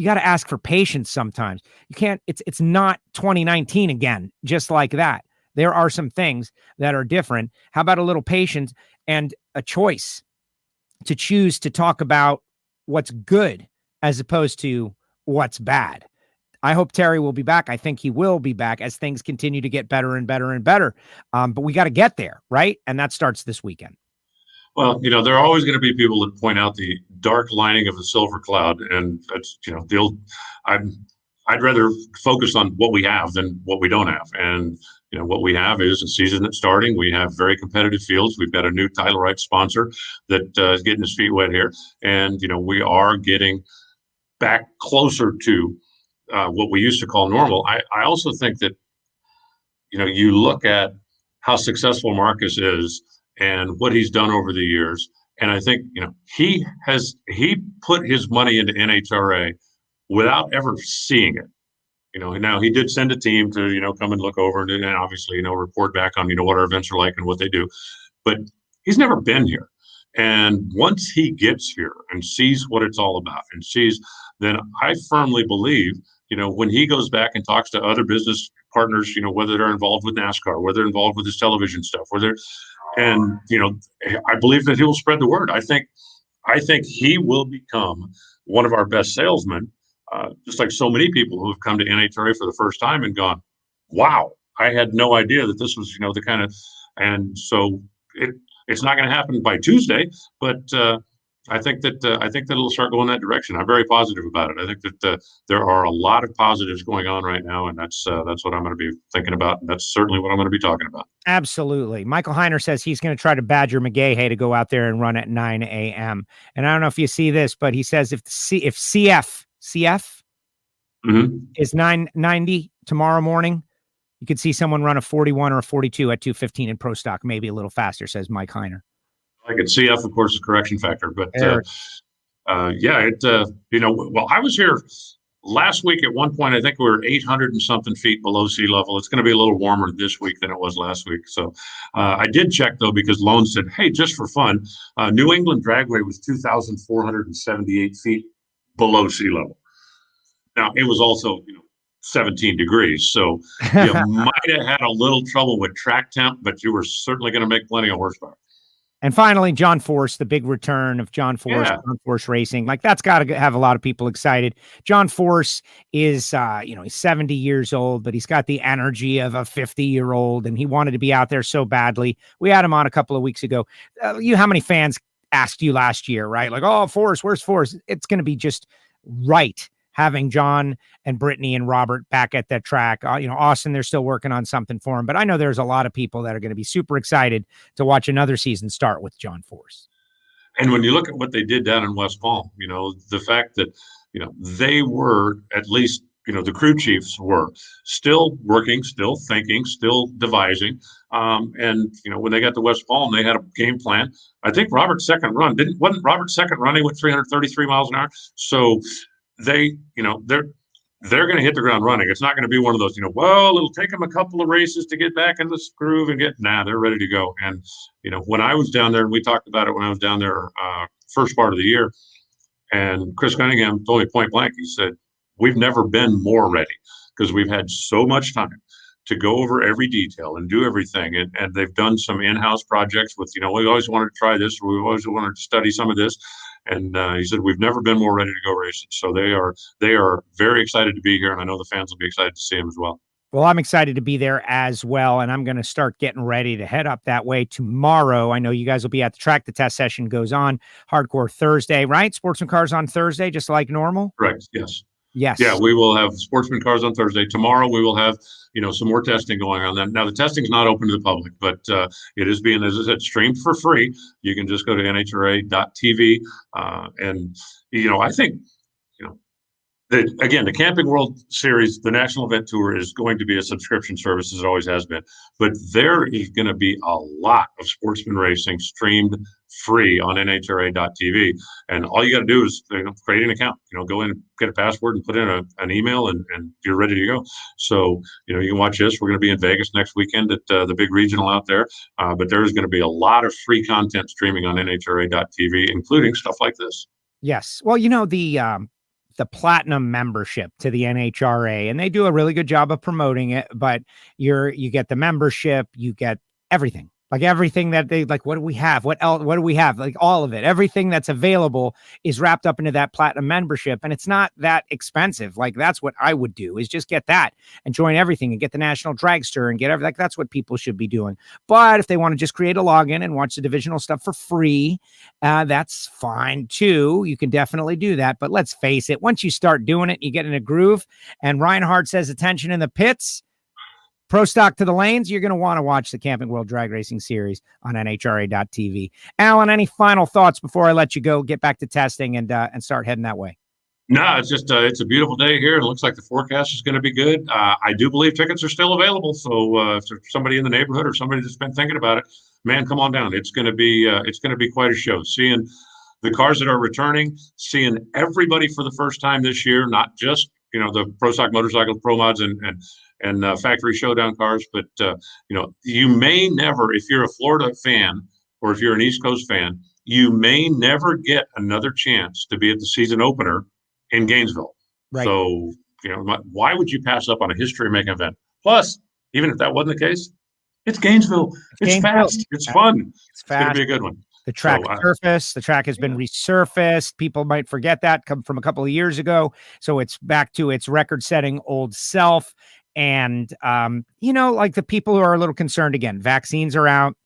got to ask for patience sometimes. You can't, it's not 2019 again, just like that. There are some things that are different. How about a little patience and a choice to choose to talk about what's good as opposed to what's bad? I hope Terry will be back. I think he will be back as things continue to get better and better and better. But we got to get there, right? And that starts this weekend. Well, there are always going to be people that point out the dark lining of the silver cloud, and that's the old. I'd rather focus on what we have than what we don't have, and what we have is a season that's starting. We have very competitive fields. We've got a new title rights sponsor that is getting his feet wet here, and we are getting back closer to what we used to call normal. I also think that you look at how successful Marcus is and what he's done over the years. And I think, he put his money into NHRA without ever seeing it. Now he did send a team to, come and look over and obviously, report back on, what our events are like and what they do. But he's never been here. And once he gets here and sees what it's all about and then I firmly believe, when he goes back and talks to other business partners, whether they're involved with NASCAR, whether they're involved with his television stuff, I believe that he will spread the word. I think he will become one of our best salesmen, just like so many people who have come to NHRA for the first time and gone, wow, I had no idea that this was, the kind of, and so it's not going to happen by Tuesday, but I think that it'll start going that direction. I'm very positive about it. I think that there are a lot of positives going on right now, and that's what I'm going to be thinking about, and that's certainly what I'm going to be talking about. Absolutely. Michael Heiner says he's going to try to badger McGahey to go out there and run at 9 a.m. And I don't know if you see this, but he says if CF is 9:90 tomorrow morning, you could see someone run a 41 or a 42 at 2:15 in pro stock, maybe a little faster, says Mike Heiner. I could CF, of course, is correction factor, but well, I was here last week at one point. I think we were 800 and something feet below sea level. It's going to be a little warmer this week than it was last week. So I did check though, because Lone said, hey, just for fun, New England Dragway was 2,478 feet below sea level. Now it was also, 17 degrees. So you might have had a little trouble with track temp, but you were certainly going to make plenty of horsepower. And finally, John Force, the big return of John Force, John Force Racing. Like, that's got to have a lot of people excited. John Force is, he's 70 years old, but he's got the energy of a 50-year-old, and he wanted to be out there so badly. We had him on a couple of weeks ago. How many fans asked you last year, right? Like, oh, Force, where's Force? It's going to be just right having John and Brittany and Robert back at that track. Austin, they're still working on something for him, but I know there's a lot of people that are going to be super excited to watch another season start with John Force. And when you look at what they did down in West Palm, the fact that, they were, at least, the crew chiefs were still working, still thinking, still devising. And when they got to West Palm, they had a game plan. I think Robert's second run wasn't Robert's second run. He went 333 miles an hour. So they're going to hit the ground running. It's not going to be one of those, well, it'll take them a couple of races to get back in the groove and they're ready to go. And, when I was down there, and we talked about it when I was down there first part of the year, and Chris Cunningham told me point blank, he said, we've never been more ready because we've had so much time to go over every detail and do everything. And they've done some in-house projects with, we always wanted to try this, or we always wanted to study some of this. And he said, we've never been more ready to go racing. So they are very excited to be here. And I know the fans will be excited to see him as well. Well, I'm excited to be there as well. And I'm going to start getting ready to head up that way tomorrow. I know you guys will be at the track. The test session goes on Hardcore Thursday, right? Sportsman Cars on Thursday, just like normal. Correct. Yes. Yes. Yeah, we will have Sportsman Cars on Thursday. Tomorrow we will have, some more testing going on. Now the testing is not open to the public, but it is being, as I said, streamed for free. You can just go to NHRA.tv. And I think, the Camping World Series, the National Event Tour, is going to be a subscription service, as it always has been. But there is going to be a lot of sportsman racing streamed free on NHRA.tv. And all you got to do is create an account. Go in, get a password, and put in an email, and you're ready to go. So, you can watch this. We're going to be in Vegas next weekend at the big regional out there. But there is going to be a lot of free content streaming on NHRA.tv, including stuff like this. Yes. Well, the platinum membership to the NHRA, and they do a really good job of promoting it, but you get the membership, you get everything. Like everything that they like, what do we have? What else? What do we have? Like all of it, everything that's available is wrapped up into that platinum membership. And it's not that expensive. Like that's what I would do is just get that and join everything and get the national dragster and get everything. Like that's what people should be doing. But if they want to just create a login and watch the divisional stuff for free, that's fine too. You can definitely do that. But let's face it, once you start doing it, you get in a groove and Reinhart says attention in the pits. Pro stock to the lanes, you're going to want to watch the Camping World Drag Racing Series on NHRA.tv. Alan, any final thoughts before I let you go, get back to testing and start heading that way? No, it's just it's a beautiful day here. It looks like the forecast is going to be good. I do believe tickets are still available. So if there's somebody in the neighborhood or somebody that's been thinking about it, man, come on down. It's going to be quite a show. Seeing the cars that are returning, seeing everybody for the first time this year, not just the Pro Stock Motorcycles, Pro Mods, and factory showdown cars. But, you may never, if you're a Florida fan or if you're an East Coast fan, you may never get another chance to be at the season opener in Gainesville. Right. So, why would you pass up on a history-making event? Plus, even if that wasn't the case, it's Gainesville. It's fast. It's fun. It's going to be a good one. The track surface, the track has been resurfaced. People might forget that come from a couple of years ago. So it's back to its record-setting old self. And, like the people who are a little concerned again, vaccines are out.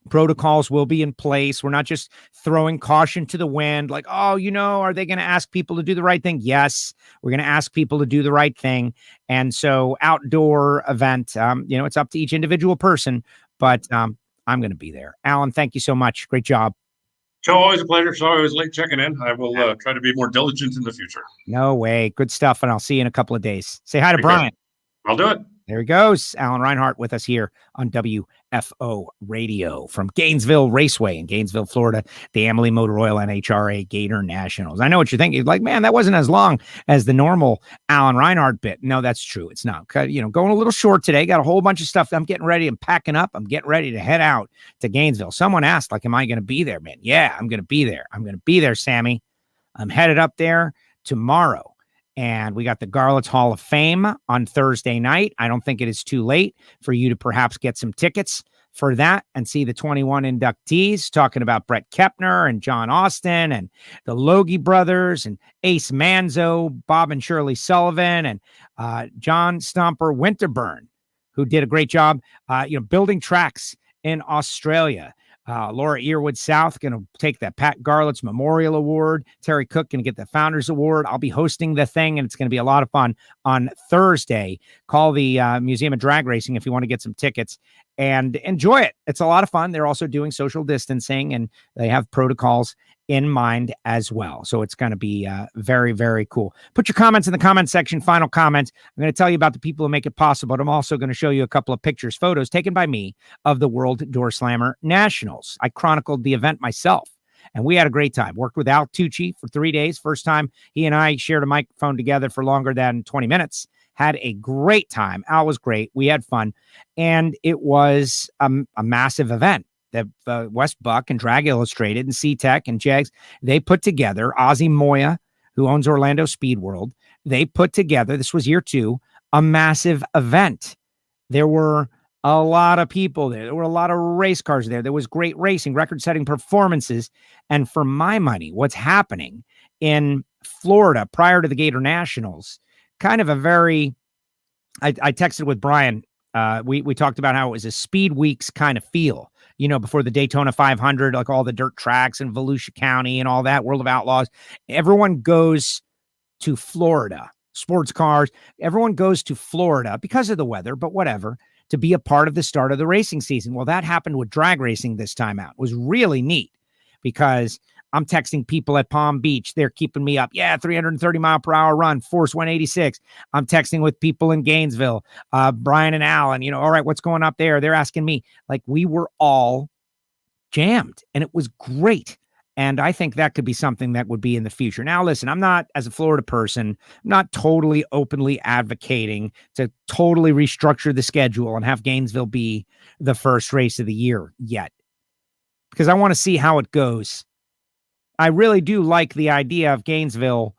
Protocols will be in place. We're not just throwing caution to the wind. Like, are they going to ask people to do the right thing? Yes, we're going to ask people to do the right thing. And so outdoor event, it's up to each individual person, but I'm going to be there. Alan, thank you so much. Great job. Joe, always a pleasure. Sorry I was late checking in. I will try to be more diligent in the future. No way. Good stuff. And I'll see you in a couple of days. Say hi to Brian. I'll do it. There he goes. Alan Reinhart with us here on WFO Radio from Gainesville Raceway in Gainesville, Florida, the Amalie Oil NHRA Gatornationals. I know what you're thinking. Like, man, that wasn't as long as the normal Alan Reinhart bit. No, that's true. It's not. Going a little short today. Got a whole bunch of stuff. I'm getting ready. I'm packing up. I'm getting ready to head out to Gainesville. Someone asked, am I going to be there, man? Yeah, I'm going to be there. I'm going to be there, Sammy. I'm headed up there tomorrow. And we got the Garlits Hall of Fame on Thursday night. I don't think it is too late for you to perhaps get some tickets for that and see the 21 inductees, talking about Brett Kepner and John Austin and the Logie brothers and Ace Manzo, Bob and Shirley Sullivan, and John Stomper Winterburn, who did a great job, building tracks in Australia. Laura Earwood South going to take that Pat Garlits Memorial Award. Terry Cook going to get the Founders Award. I'll be hosting the thing, and it's going to be a lot of fun on Thursday. Call the Museum of Drag Racing if you want to get some tickets and enjoy it. It's a lot of fun. They're also doing social distancing, and they have protocols in mind as well. So it's going to be very, very cool. Put your comments in the comment section, final comments. I'm going to tell you about the people who make it possible, but I'm also going to show you a couple of pictures, photos taken by me of the World Door Slammer Nationals. I chronicled the event myself, and we had a great time. Worked with Al Tucci for 3 days. First time he and I shared a microphone together for longer than 20 minutes. Had a great time. Al was great. We had fun, and it was a massive event. The West Buck and Drag Illustrated and C-Tech and Jags, they put together, Ozzy Moya, who owns Orlando Speed World, they put together, this was year 2, a massive event. There were a lot of people there. There were a lot of race cars there. There was great racing, record-setting performances. And for my money, what's happening in Florida prior to the Gatornationals, kind of a very, I texted with Brian. We talked about how it was a Speed Weeks kind of feel. Before the Daytona 500, like all the dirt tracks in Volusia County and all that, World of Outlaws, everyone goes to Florida. Sports cars, everyone goes to Florida because of the weather, but whatever, to be a part of the start of the racing season. Well, that happened with drag racing this time out. It was really neat because I'm texting people at Palm Beach. They're keeping me up. Yeah, 330 mile per hour run, Force 186. I'm texting with people in Gainesville, Brian and Alan, all right, what's going up there? They're asking me. Like, we were all jammed, and it was great. And I think that could be something that would be in the future. Now, listen, I'm not, as a Florida person, I'm not totally openly advocating to totally restructure the schedule and have Gainesville be the first race of the year yet, because I want to see how it goes. I really do like the idea of Gainesville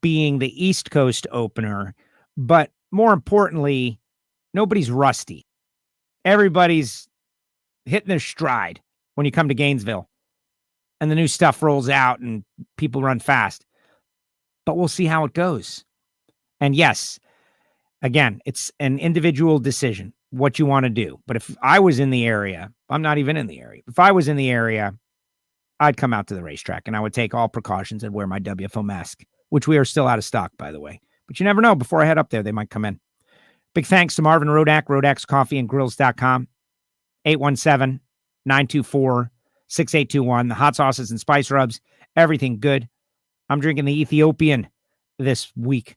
being the East Coast opener, but more importantly, nobody's rusty. Everybody's hitting their stride when you come to Gainesville and the new stuff rolls out and people run fast. But we'll see how it goes. And yes, again, it's an individual decision what you want to do. But if I was in the area, I'm not even in the area. If I was in the area, I'd come out to the racetrack and I would take all precautions and wear my WFO mask, which we are still out of stock, by the way. But you never know. Before I head up there, they might come in. Big thanks to Marvin Rodak, RodaksCoffeeandGrills.com, 817-924-6821. The hot sauces and spice rubs, everything good. I'm drinking the Ethiopian this week,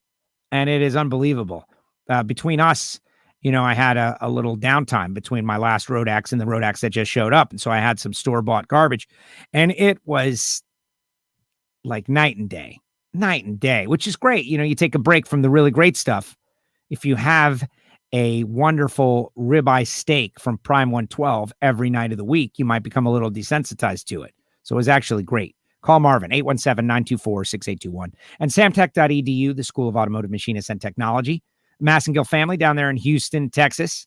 and it is unbelievable. Between us, I had a little downtime between my last Rodaks and the Rodaks that just showed up. And so I had some store-bought garbage, and it was like night and day, which is great. You take a break from the really great stuff. If you have a wonderful ribeye steak from Prime 112 every night of the week, you might become a little desensitized to it. So it was actually great. Call Marvin, 817-924-6821. And samtech.edu, the School of Automotive Machinists and Technology. Massengill family down there in Houston, Texas,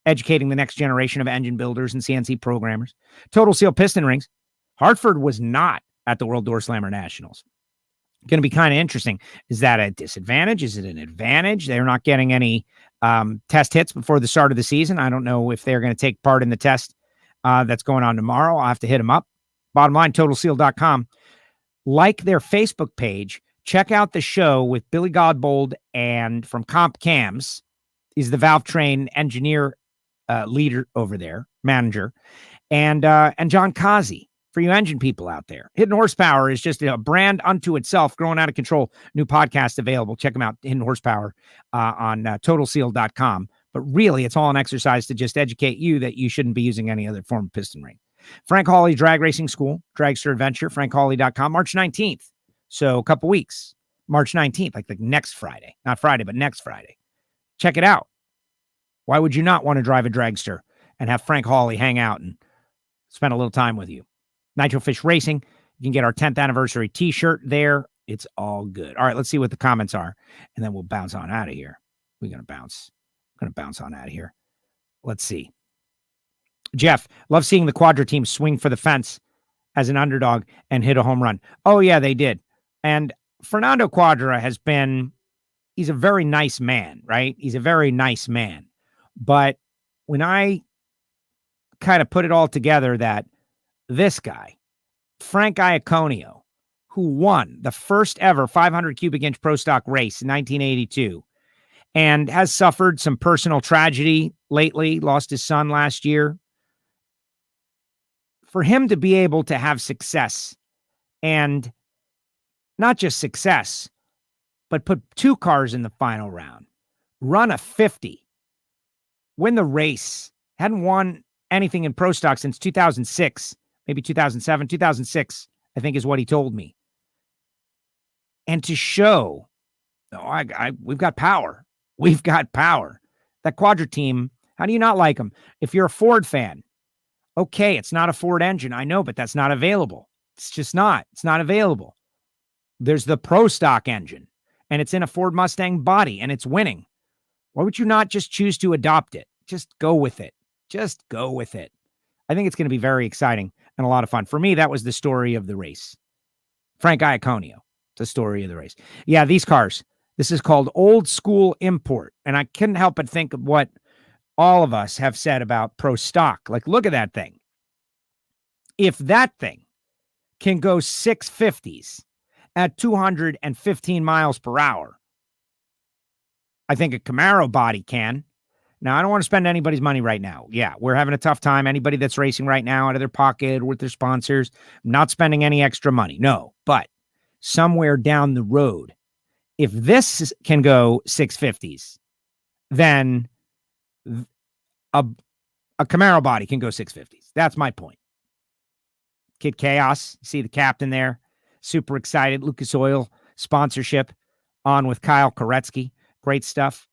educating the next generation of engine builders and CNC programmers. Total Seal Piston Rings. Hartford was not at the World Door Slammer Nationals. Going to be kind of interesting. Is that a disadvantage? Is it an advantage? They're not getting any test hits before the start of the season. I don't know if they're going to take part in the test that's going on tomorrow. I'll have to hit them up. Bottom line, TotalSeal.com. Like their Facebook page. Check out the show with Billy Godbold and from Comp Cams. He's the Valve Train engineer leader over there, manager, and John Kazi. For you engine people out there, Hidden Horsepower is just a brand unto itself, growing out of control. New podcast available. Check them out, Hidden Horsepower, on TotalSeal.com. But really, it's all an exercise to just educate you that you shouldn't be using any other form of piston ring. Frank Hawley Drag Racing School, Dragster Adventure, FrankHawley.com, March 19th. So a couple weeks, March 19th, like next Friday. Not Friday, but next Friday. Check it out. Why would you not want to drive a dragster and have Frank Hawley hang out and spend a little time with you? Nitro Fish Racing. You can get our 10th anniversary t-shirt there. It's all good. All right, let's see what the comments are, and then we'll bounce on out of here. We're going to bounce. On out of here. Let's see. Jeff, love seeing the Quadra team swing for the fence as an underdog and hit a home run. Oh, yeah, they did. And Fernando Quadra he's a very nice man, right? He's a very nice man. But when I kind of put it all together that this guy, Frank Iaconio, who won the first ever 500 cubic inch pro stock race in 1982 and has suffered some personal tragedy lately, lost his son last year. For him to be able to have success, and not just success, but put two cars in the final round, run a 50, win the race, hadn't won anything in pro stock since 2006, maybe 2007, 2006, I think is what he told me. And to show, we've got power. We've got power. That Quadra team, how do you not like them? If you're a Ford fan, okay, it's not a Ford engine. I know, but that's not available. It's just not. It's not available. There's the pro stock engine, and it's in a Ford Mustang body, and it's winning. Why would you not just choose to adopt it? Just go with it. Just go with it. I think it's going to be very exciting and a lot of fun. For me, that was the story of the race. Frank Iaconio, the story of the race. Yeah, these cars. This is called old school import. And I couldn't help but think of what all of us have said about pro stock. Like, look at that thing. If that thing can go 650s at 215 miles per hour, I think a Camaro body can. Now, I don't want to spend anybody's money right now. Yeah, we're having a tough time. Anybody that's racing right now out of their pocket with their sponsors, not spending any extra money. No, but somewhere down the road, if this can go 650s, then a Camaro body can go 650s. That's my point. Kid Chaos, see the captain there, super excited. Lucas Oil sponsorship on with Kyle Koretsky. Great stuff.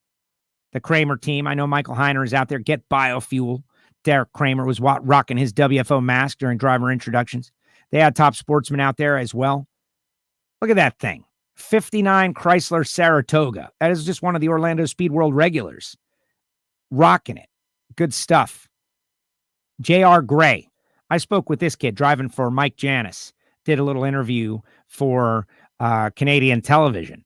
The Kramer team, I know Michael Heiner is out there. Get biofuel. Derek Kramer was rocking his WFO mask during driver introductions. They had Top Sportsman out there as well. Look at that thing. 59 Chrysler Saratoga. That is just one of the Orlando Speed World regulars. Rocking it. Good stuff. J.R. Gray. I spoke with this kid driving for Mike Janis, did a little interview for Canadian television,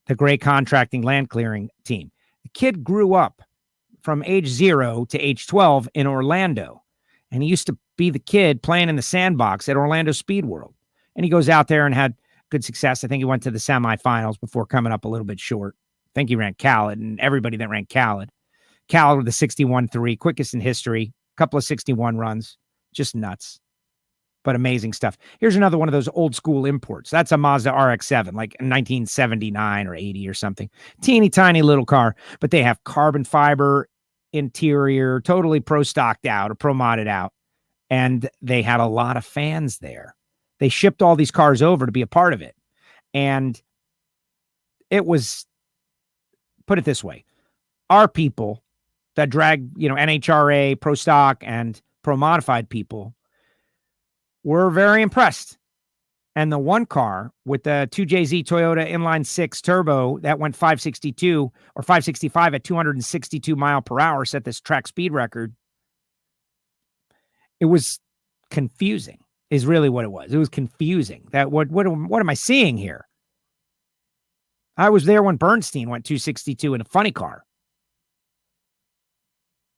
the Gray Contracting Land Clearing team. The kid grew up from age 0 to age 12 in Orlando, and he used to be the kid playing in the sandbox at Orlando Speed World. And he goes out there and had good success. I think he went to the semifinals before coming up a little bit short. I think he ran Khaled, and everybody that ran Khaled with the 61.3, quickest in history, couple of 61 runs, just nuts, but amazing stuff. Here's another one of those old school imports. That's a Mazda Rx-7, like 1979 or 80 or something. Teeny tiny little car, but they have carbon fiber interior, totally pro stocked out or pro modded out. And they had a lot of fans there. They shipped all these cars over to be a part of it. And it was, put it this way, our people that drag, NHRA, Pro Stock, and Pro Modified people were very impressed. And the one car with the 2JZ Toyota inline 6 turbo that went 562 or 565 at 262 mile per hour set this track speed record. It was confusing, is really what it was. It was confusing. That what am I seeing here? I was there when Bernstein went 262 in a funny car.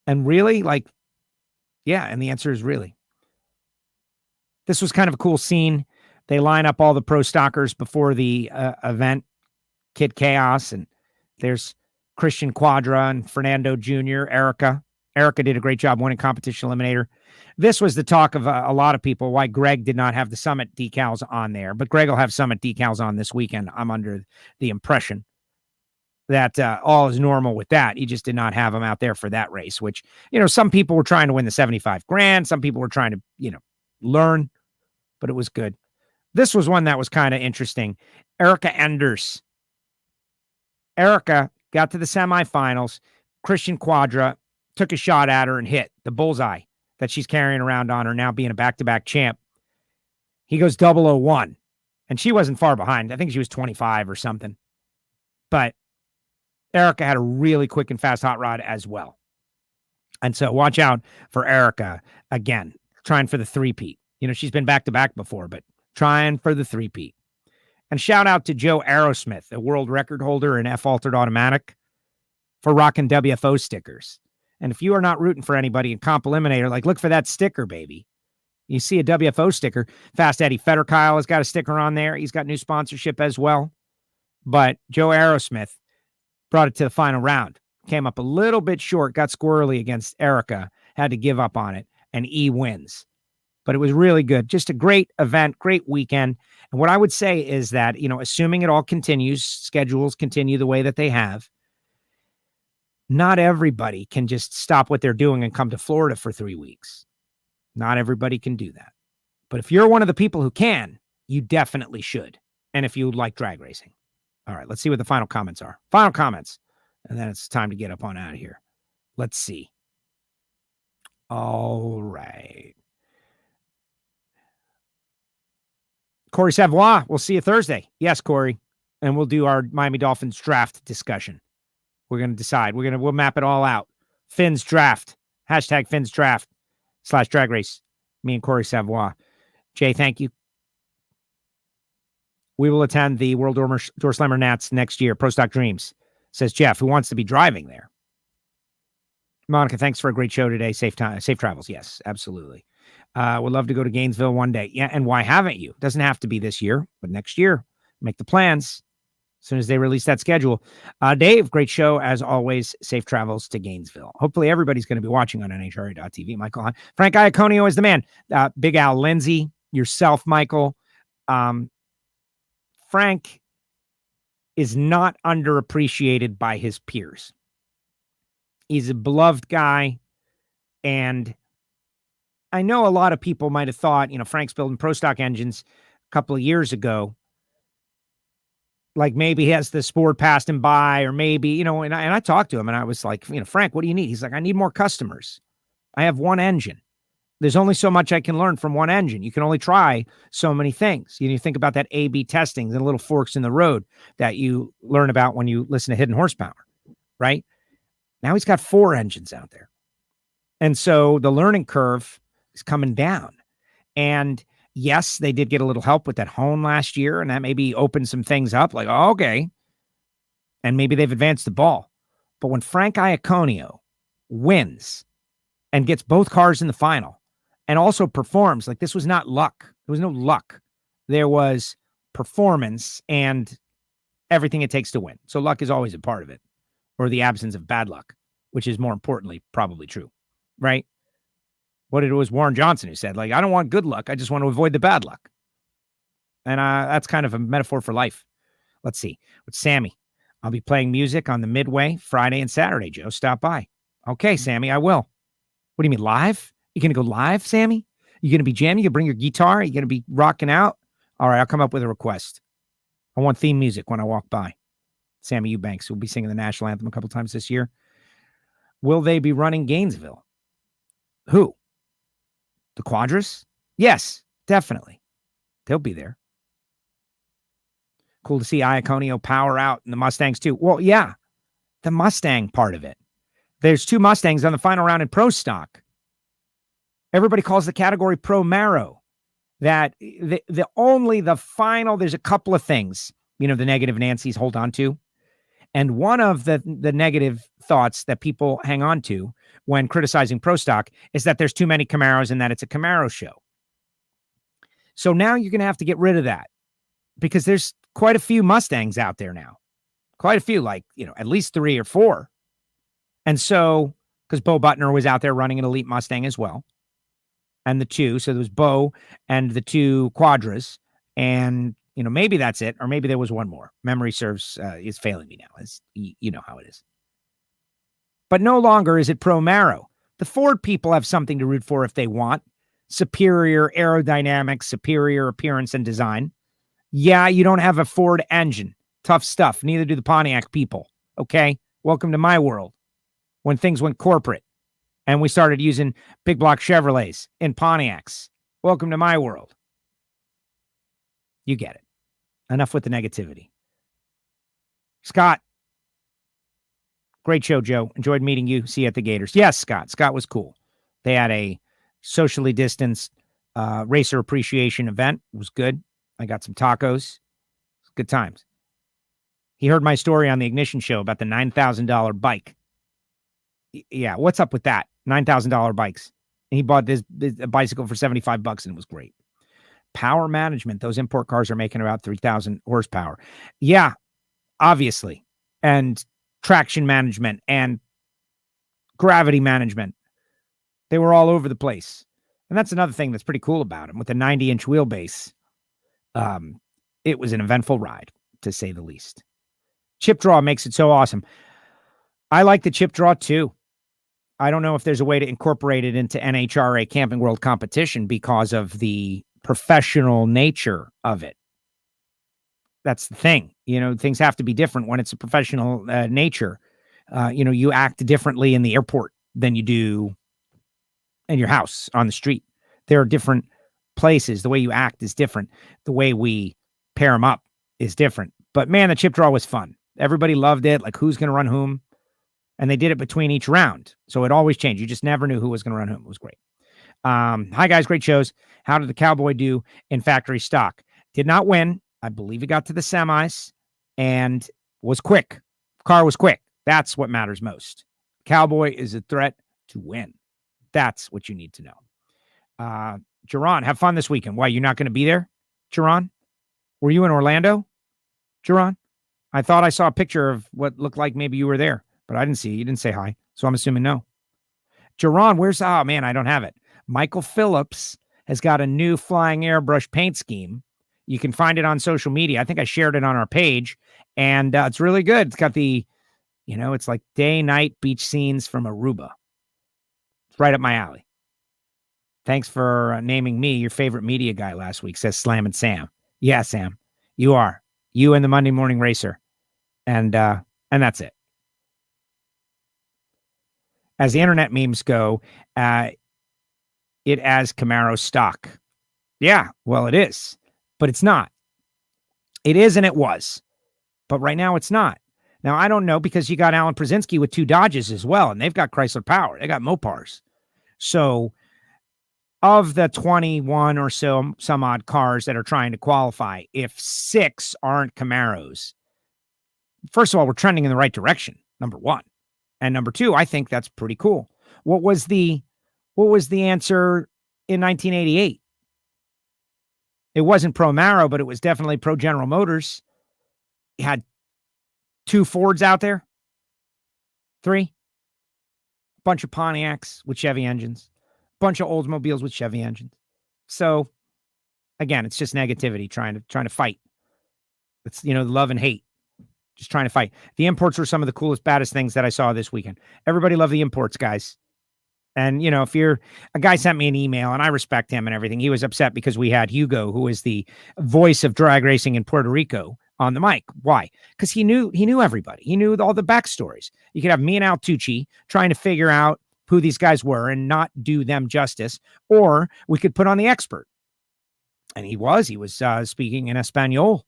And really, yeah, and the answer is really. This was kind of a cool scene. They line up all the pro stockers before the event, Kid Chaos, and there's Christian Quadra and Fernando Jr., Erica. Erica did a great job winning Competition Eliminator. This was the talk of a lot of people, why Greg did not have the Summit decals on there. But Greg will have Summit decals on this weekend. I'm under the impression that all is normal with that. He just did not have them out there for that race, which, some people were trying to win the 75 grand. Some people were trying to, learn, but it was good. This was one that was kind of interesting. Erica Enders. Erica got to the semifinals. Christian Quadra took a shot at her and hit the bullseye that she's carrying around on her now, being a back-to-back champ. He goes 001, and she wasn't far behind. I think she was 25 or something. But Erica had a really quick and fast hot rod as well. And so watch out for Erica again, trying for the three-peat. She's been back-to-back before, but trying for the three-peat. And shout out to Joe Aerosmith, a world record holder in F-altered automatic, for rocking WFO stickers. And if you are not rooting for anybody in Comp Eliminator, look for that sticker, baby. You see a WFO sticker. Fast Eddie Federkyle has got a sticker on there. He's got new sponsorship as well. But Joe Aerosmith brought it to the final round. Came up a little bit short, got squirrely against Erica, had to give up on it, and E wins. But it was really good. Just a great event, great weekend. And what I would say is that, assuming it all continues, schedules continue the way that they have, not everybody can just stop what they're doing and come to Florida for 3 weeks. Not everybody can do that. But if you're one of the people who can, you definitely should. And if you like drag racing. All right, let's see what the final comments are. Final comments. And then it's time to get up on out of here. Let's see. All right. Corey Savoy, we'll see you Thursday. Yes, Corey. And we'll do our Miami Dolphins draft discussion. We're going to decide. We'll map it all out. Fins draft. Hashtag Fins draft / drag race. Me and Corey Savoy. Jay, thank you. We will attend the World Door Slammer Nats next year. Pro Stock Dreams, says Jeff, who wants to be driving there. Monica, thanks for a great show today. Safe travels. Yes, absolutely. Would love to go to Gainesville one day. Yeah, and why haven't you? Doesn't have to be this year, but next year. Make the plans as soon as they release that schedule. Dave, great show as always. Safe travels to Gainesville. Hopefully everybody's going to be watching on NHRA.tv. Michael Hunt. Frank Iaconio is the man. Big Al Lindsay, yourself, Michael. Frank is not underappreciated by his peers. He's a beloved guy, and I know a lot of people might have thought, Frank's building pro stock engines a couple of years ago. Like maybe he has the sport passed him by, or maybe, and I talked to him and I was like, Frank, what do you need? He's like, I need more customers. I have one engine. There's only so much I can learn from one engine. You can only try so many things. You think about that A/B testing, the little forks in the road that you learn about when you listen to Hidden Horsepower, right? Now he's got 4 engines out there. And so the learning curve is coming down. And yes, they did get a little help with that hone last year, and that maybe opened some things up like, oh, okay. And maybe they've advanced the ball. But when Frank Iaconio wins and gets both cars in the final and also performs, like this was not luck. There was no luck. There was performance and everything it takes to win. So luck is always a part of it, or the absence of bad luck, which is more importantly probably true, right? What it was Warren Johnson who said, like, I don't want good luck. I just want to avoid the bad luck. And that's kind of a metaphor for life. Let's see. With Sammy, I'll be playing music on the Midway Friday and Saturday. Joe, stop by. Okay, Sammy, I will. What do you mean, live? You going to go live, Sammy? You going to be jamming? You going to bring your guitar? You going to be rocking out? All right, I'll come up with a request. I want theme music when I walk by. Sammy Eubanks will be singing the national anthem a couple times this year. Will they be running Gainesville? Who? The Quadras? Yes, definitely. They'll be there. Cool to see Iaconio power out and the Mustangs too. Well, yeah, the Mustang part of it. There's 2 Mustangs on the final round in Pro Stock. Everybody calls the category Pro Maro. That the final, there's a couple of things, the negative Nancy's hold on to. And one of the negative thoughts that people hang on to when criticizing Pro Stock is that there's too many Camaros and that it's a Camaro show. So now you're going to have to get rid of that because there's quite a few Mustangs out there now. Quite a few, like, at least 3 or 4. And so, because Bo Butner was out there running an elite Mustang as well. And the 2, so there was Bo and the 2 Quadras. And, maybe that's it. Or maybe there was one more. Memory serves is failing me now. You know how it is. But no longer is it Pro Maro. The Ford people have something to root for if they want. Superior aerodynamics, superior appearance and design. Yeah, you don't have a Ford engine. Tough stuff. Neither do the Pontiac people. Okay? Welcome to my world. When things went corporate and we started using big block Chevrolets in Pontiacs. Welcome to my world. You get it. Enough with the negativity. Scott. Great show, Joe. Enjoyed meeting you. See you at the Gators. Yes, Scott. Scott was cool. They had a socially distanced racer appreciation event. It was good. I got some tacos. Good times. He heard my story on the Ignition Show about the $9,000 bike. Yeah, what's up with that? $9,000 bikes. And he bought this bicycle for $75 and it was great. Power management. Those import cars are making about 3,000 horsepower. Yeah, obviously. And traction management and gravity management. They were all over the place. And that's another thing that's pretty cool about them. With the 90-inch wheelbase, it was an eventful ride, to say the least. Chip draw makes it so awesome. I like the chip draw too. I don't know if there's a way to incorporate it into NHRA Camping World competition because of the professional nature of it. That's the thing. Things have to be different when it's a professional nature. You act differently in the airport than you do in your house on the street. There are different places. The way you act is different. The way we pair them up is different. But man, the chip draw was fun. Everybody loved it. Like who's going to run whom. And they did it between each round. So it always changed. You just never knew who was going to run whom. It was great. Hi, guys. Great shows. How did the Cowboy do in factory stock? Did not win. I believe he got to the semis and was quick. Car was quick. That's what matters most. Cowboy is a threat to win. That's what you need to know. Jerron, have fun this weekend. Why, you're not going to be there, Jerron? Were you in Orlando, Jerron? I thought I saw a picture of what looked like maybe you were there, but I didn't see you. You didn't say hi, so I'm assuming no. Jerron, oh man, I don't have it. Michael Phillips has got a new flying airbrush paint scheme. You can find it on social media. I think I shared it on our page, and it's really good. It's got the, it's like day-night beach scenes from Aruba. It's right up my alley. Thanks for naming me your favorite media guy last week, says Slam and Sam. Yeah, Sam, you are. You and the Monday Morning Racer. And that's it. As the internet memes go, it as Camaro stock. Yeah, well, it is. But it's not. It is and it was. But right now it's not. Now, I don't know because you got Alan Przinsky with 2 Dodges as well, and they've got Chrysler Power. They got Mopars. So of the 21 or so some odd cars that are trying to qualify, if 6 aren't Camaros, first of all, we're trending in the right direction, number one. And number two, I think that's pretty cool. What was the answer in 1988? It wasn't pro Camaro, but it was definitely pro General Motors. You had 2 Fords out there, 3, a bunch of Pontiacs with Chevy engines, a bunch of Oldsmobiles with Chevy engines. So again, it's just negativity trying to fight. It's, love and hate, just trying to fight. The imports were some of the coolest, baddest things that I saw this weekend. Everybody loved the imports, guys. And, if a guy sent me an email, and I respect him and everything. He was upset because we had Hugo, who is the voice of drag racing in Puerto Rico, on the mic. Why? Because he knew everybody. He knew all the backstories. You could have me and Altucci trying to figure out who these guys were and not do them justice, or we could put on the expert. And he was speaking in Espanol,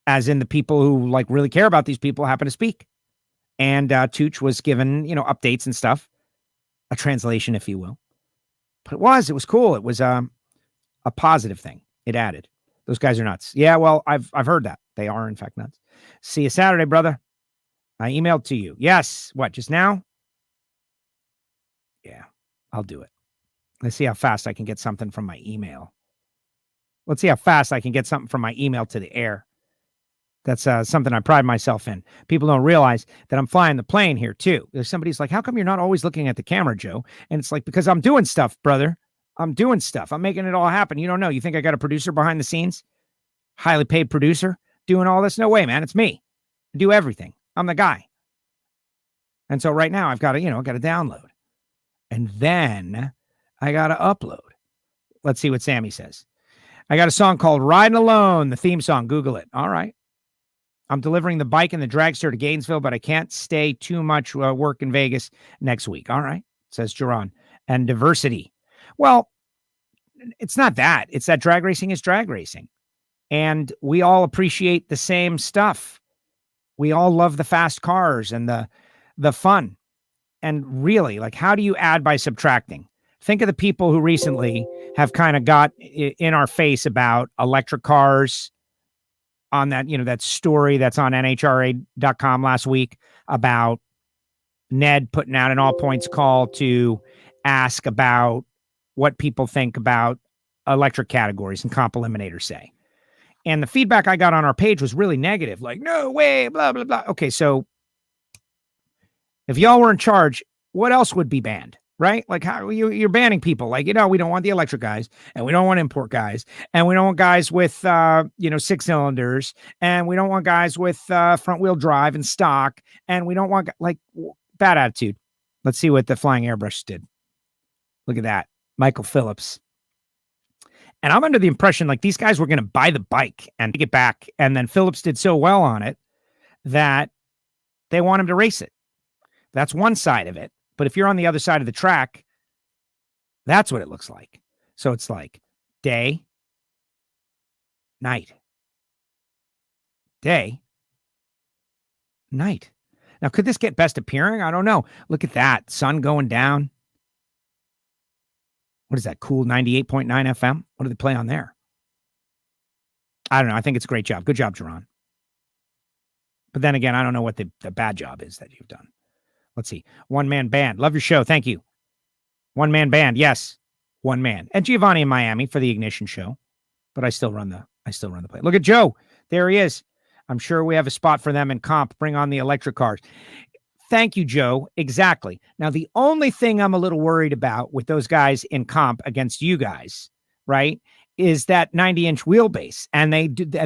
as in the people who really care about these people happen to speak. And Tooch was given, updates and stuff. A translation, if you will. But it was cool. It was a positive thing. It added. Those guys are nuts. Yeah, well, I've heard that. They are, in fact, nuts. See you Saturday, brother. I emailed to you. Yes. What, just now? Yeah, I'll do it. Let's see how fast I can get something from my email. Let's see how fast I can get something from my email to the air. That's something I pride myself in. People don't realize that I'm flying the plane here, too. There's somebody's like, how come you're not always looking at the camera, Joe? And it's like, because I'm doing stuff, brother. I'm doing stuff. I'm making it all happen. You don't know. You think I got a producer behind the scenes? Highly paid producer doing all this? No way, man. It's me. I do everything. I'm the guy. And so right now I've got to, download. And then I got to upload. Let's see what Sammy says. I got a song called Riding Alone, the theme song. Google it. All right. I'm delivering the bike and the dragster to Gainesville, but I can't stay too much work in Vegas next week. All right, says Jerron. And diversity. Well, it's not that. It's that drag racing is drag racing. And we all appreciate the same stuff. We all love the fast cars and the fun. And really, how do you add by subtracting? Think of the people who recently have kind of got in our face about electric cars, on that, that story that's on NHRA.com last week about Ned putting out an all points call to ask about what people think about electric categories and comp eliminators say. And the feedback I got on our page was really negative. No way, blah, blah, blah. Okay. So if y'all were in charge, what else would be banned? Right? How you're banning people. We don't want the electric guys, and we don't want import guys, and we don't want guys with 6 cylinders, and we don't want guys with front wheel drive and stock, and we don't want bad attitude. Let's see what the flying airbrush did. Look at that. Michael Phillips. And I'm under the impression these guys were going to buy the bike and take it back, and then Phillips did so well on it that they want him to race it. That's one side of it. But if you're on the other side of the track, that's what it looks like. So it's day, night, day, night. Now, could this get best appearing? I don't know. Look at that. Sun going down. What is that? Cool 98.9 FM? What do they play on there? I don't know. I think it's a great job. Good job, Jerron. But then again, I don't know what the bad job is that you've done. Let's see. One man band. Love your show. Thank you. One man band. Yes. One man. And Giovanni in Miami for the Ignition show. But I still run the play. Look at Joe. There he is. I'm sure we have a spot for them in comp. Bring on the electric cars. Thank you, Joe. Exactly. Now, the only thing I'm a little worried about with those guys in comp against you guys, right, is that 90-inch wheelbase. And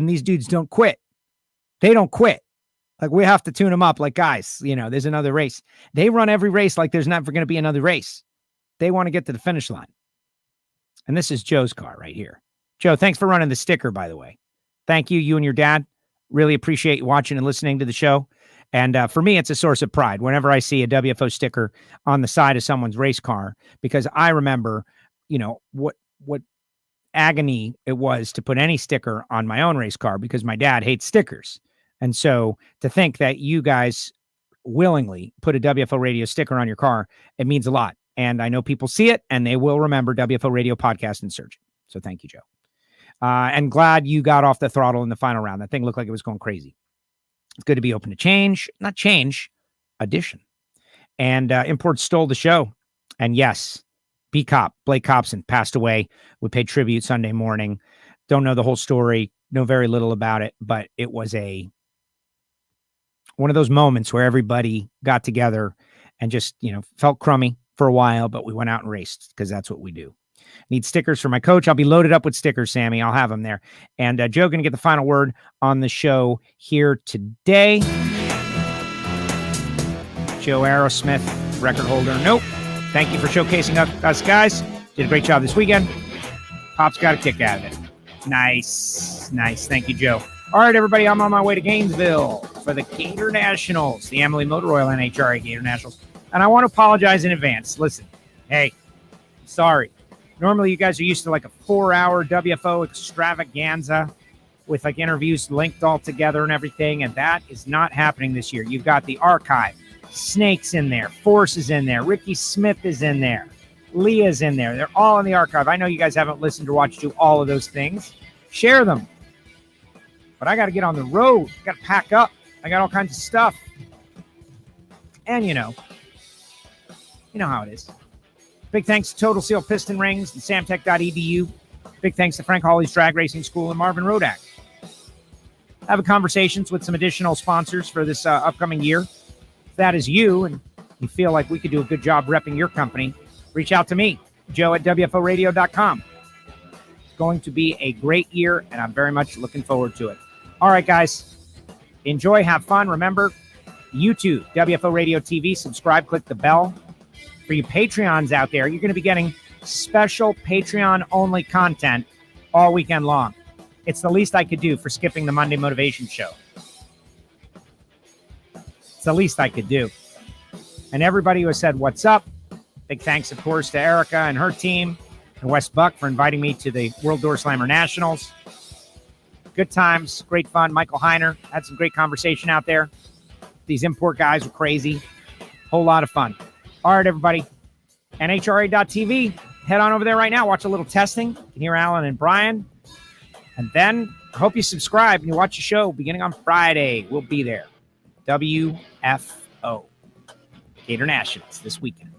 these dudes don't quit. They don't quit. We have to tune them up guys, there's another race. They run every race there's never going to be another race. They want to get to the finish line. And this is Joe's car right here. Joe, thanks for running the sticker, by the way. Thank you, you and your dad. Really appreciate you watching and listening to the show. And for me, it's a source of pride whenever I see a WFO sticker on the side of someone's race car, because I remember, what agony it was to put any sticker on my own race car because my dad hates stickers. And so to think that you guys willingly put a WFO radio sticker on your car, it means a lot. And I know people see it, and they will remember WFO Radio Podcast and search it. So thank you, Joe. And glad you got off the throttle in the final round. That thing looked like it was going crazy. It's good to be open to change. Not change, addition. And Imports stole the show. And yes, B-Cop, Blake Copson, passed away. We paid tribute Sunday morning. Don't know the whole story. Know very little about it. But it was one of those moments where everybody got together and just, felt crummy for a while, but we went out and raced because that's what we do. Need stickers for my coach. I'll be loaded up with stickers, Sammy. I'll have them there. And Joe going to get the final word on the show here today. Joe Aerosmith, record holder. Nope. Thank you for showcasing us, guys. Did a great job this weekend. Pop's got a kick out of it. Nice. Thank you, Joe. All right, everybody. I'm on my way to Gainesville for the Gatornationals, the Amalie Oil NHRA Gatornationals. And I want to apologize in advance. Listen, hey, sorry. Normally, you guys are used to like a 4-hour WFO extravaganza with like interviews linked all together and everything. And that is not happening this year. You've got the archive. Snake's in there. Force is in there. Ricky Smith is in there. Leah's in there. They're all in the archive. I know you guys haven't listened or watched to all of those things. Share them. But I got to get on the road. I got to pack up. I got all kinds of stuff. And you know how it is. Big thanks to Total Seal Piston Rings and samtech.edu. Big thanks to Frank Hawley's Drag Racing School and Marvin Rodak. Having conversations with some additional sponsors for this upcoming year. If that is you and you feel like we could do a good job repping your company, reach out to me, Joe at WFOradio.com. It's going to be a great year, and I'm very much looking forward to it. All right, guys. Enjoy, have fun. Remember, YouTube, WFO Radio TV. Subscribe, click the bell. For you Patreons out there, you're going to be getting special Patreon-only content all weekend long. It's the least I could do for skipping the Monday Motivation Show. It's the least I could do. And everybody who has said, what's up? Big thanks, of course, to Erica and her team and Wes Buck for inviting me to the World Door Slammer Nationals. Good times, great fun. Michael Heiner had some great conversation out there. These import guys were crazy. Whole lot of fun. All right, everybody. NHRA.TV. Head on over there right now. Watch a little testing. You can hear Alan and Brian. And then I hope you subscribe and you watch the show beginning on Friday. We'll be there. WFO Gatornationals this weekend.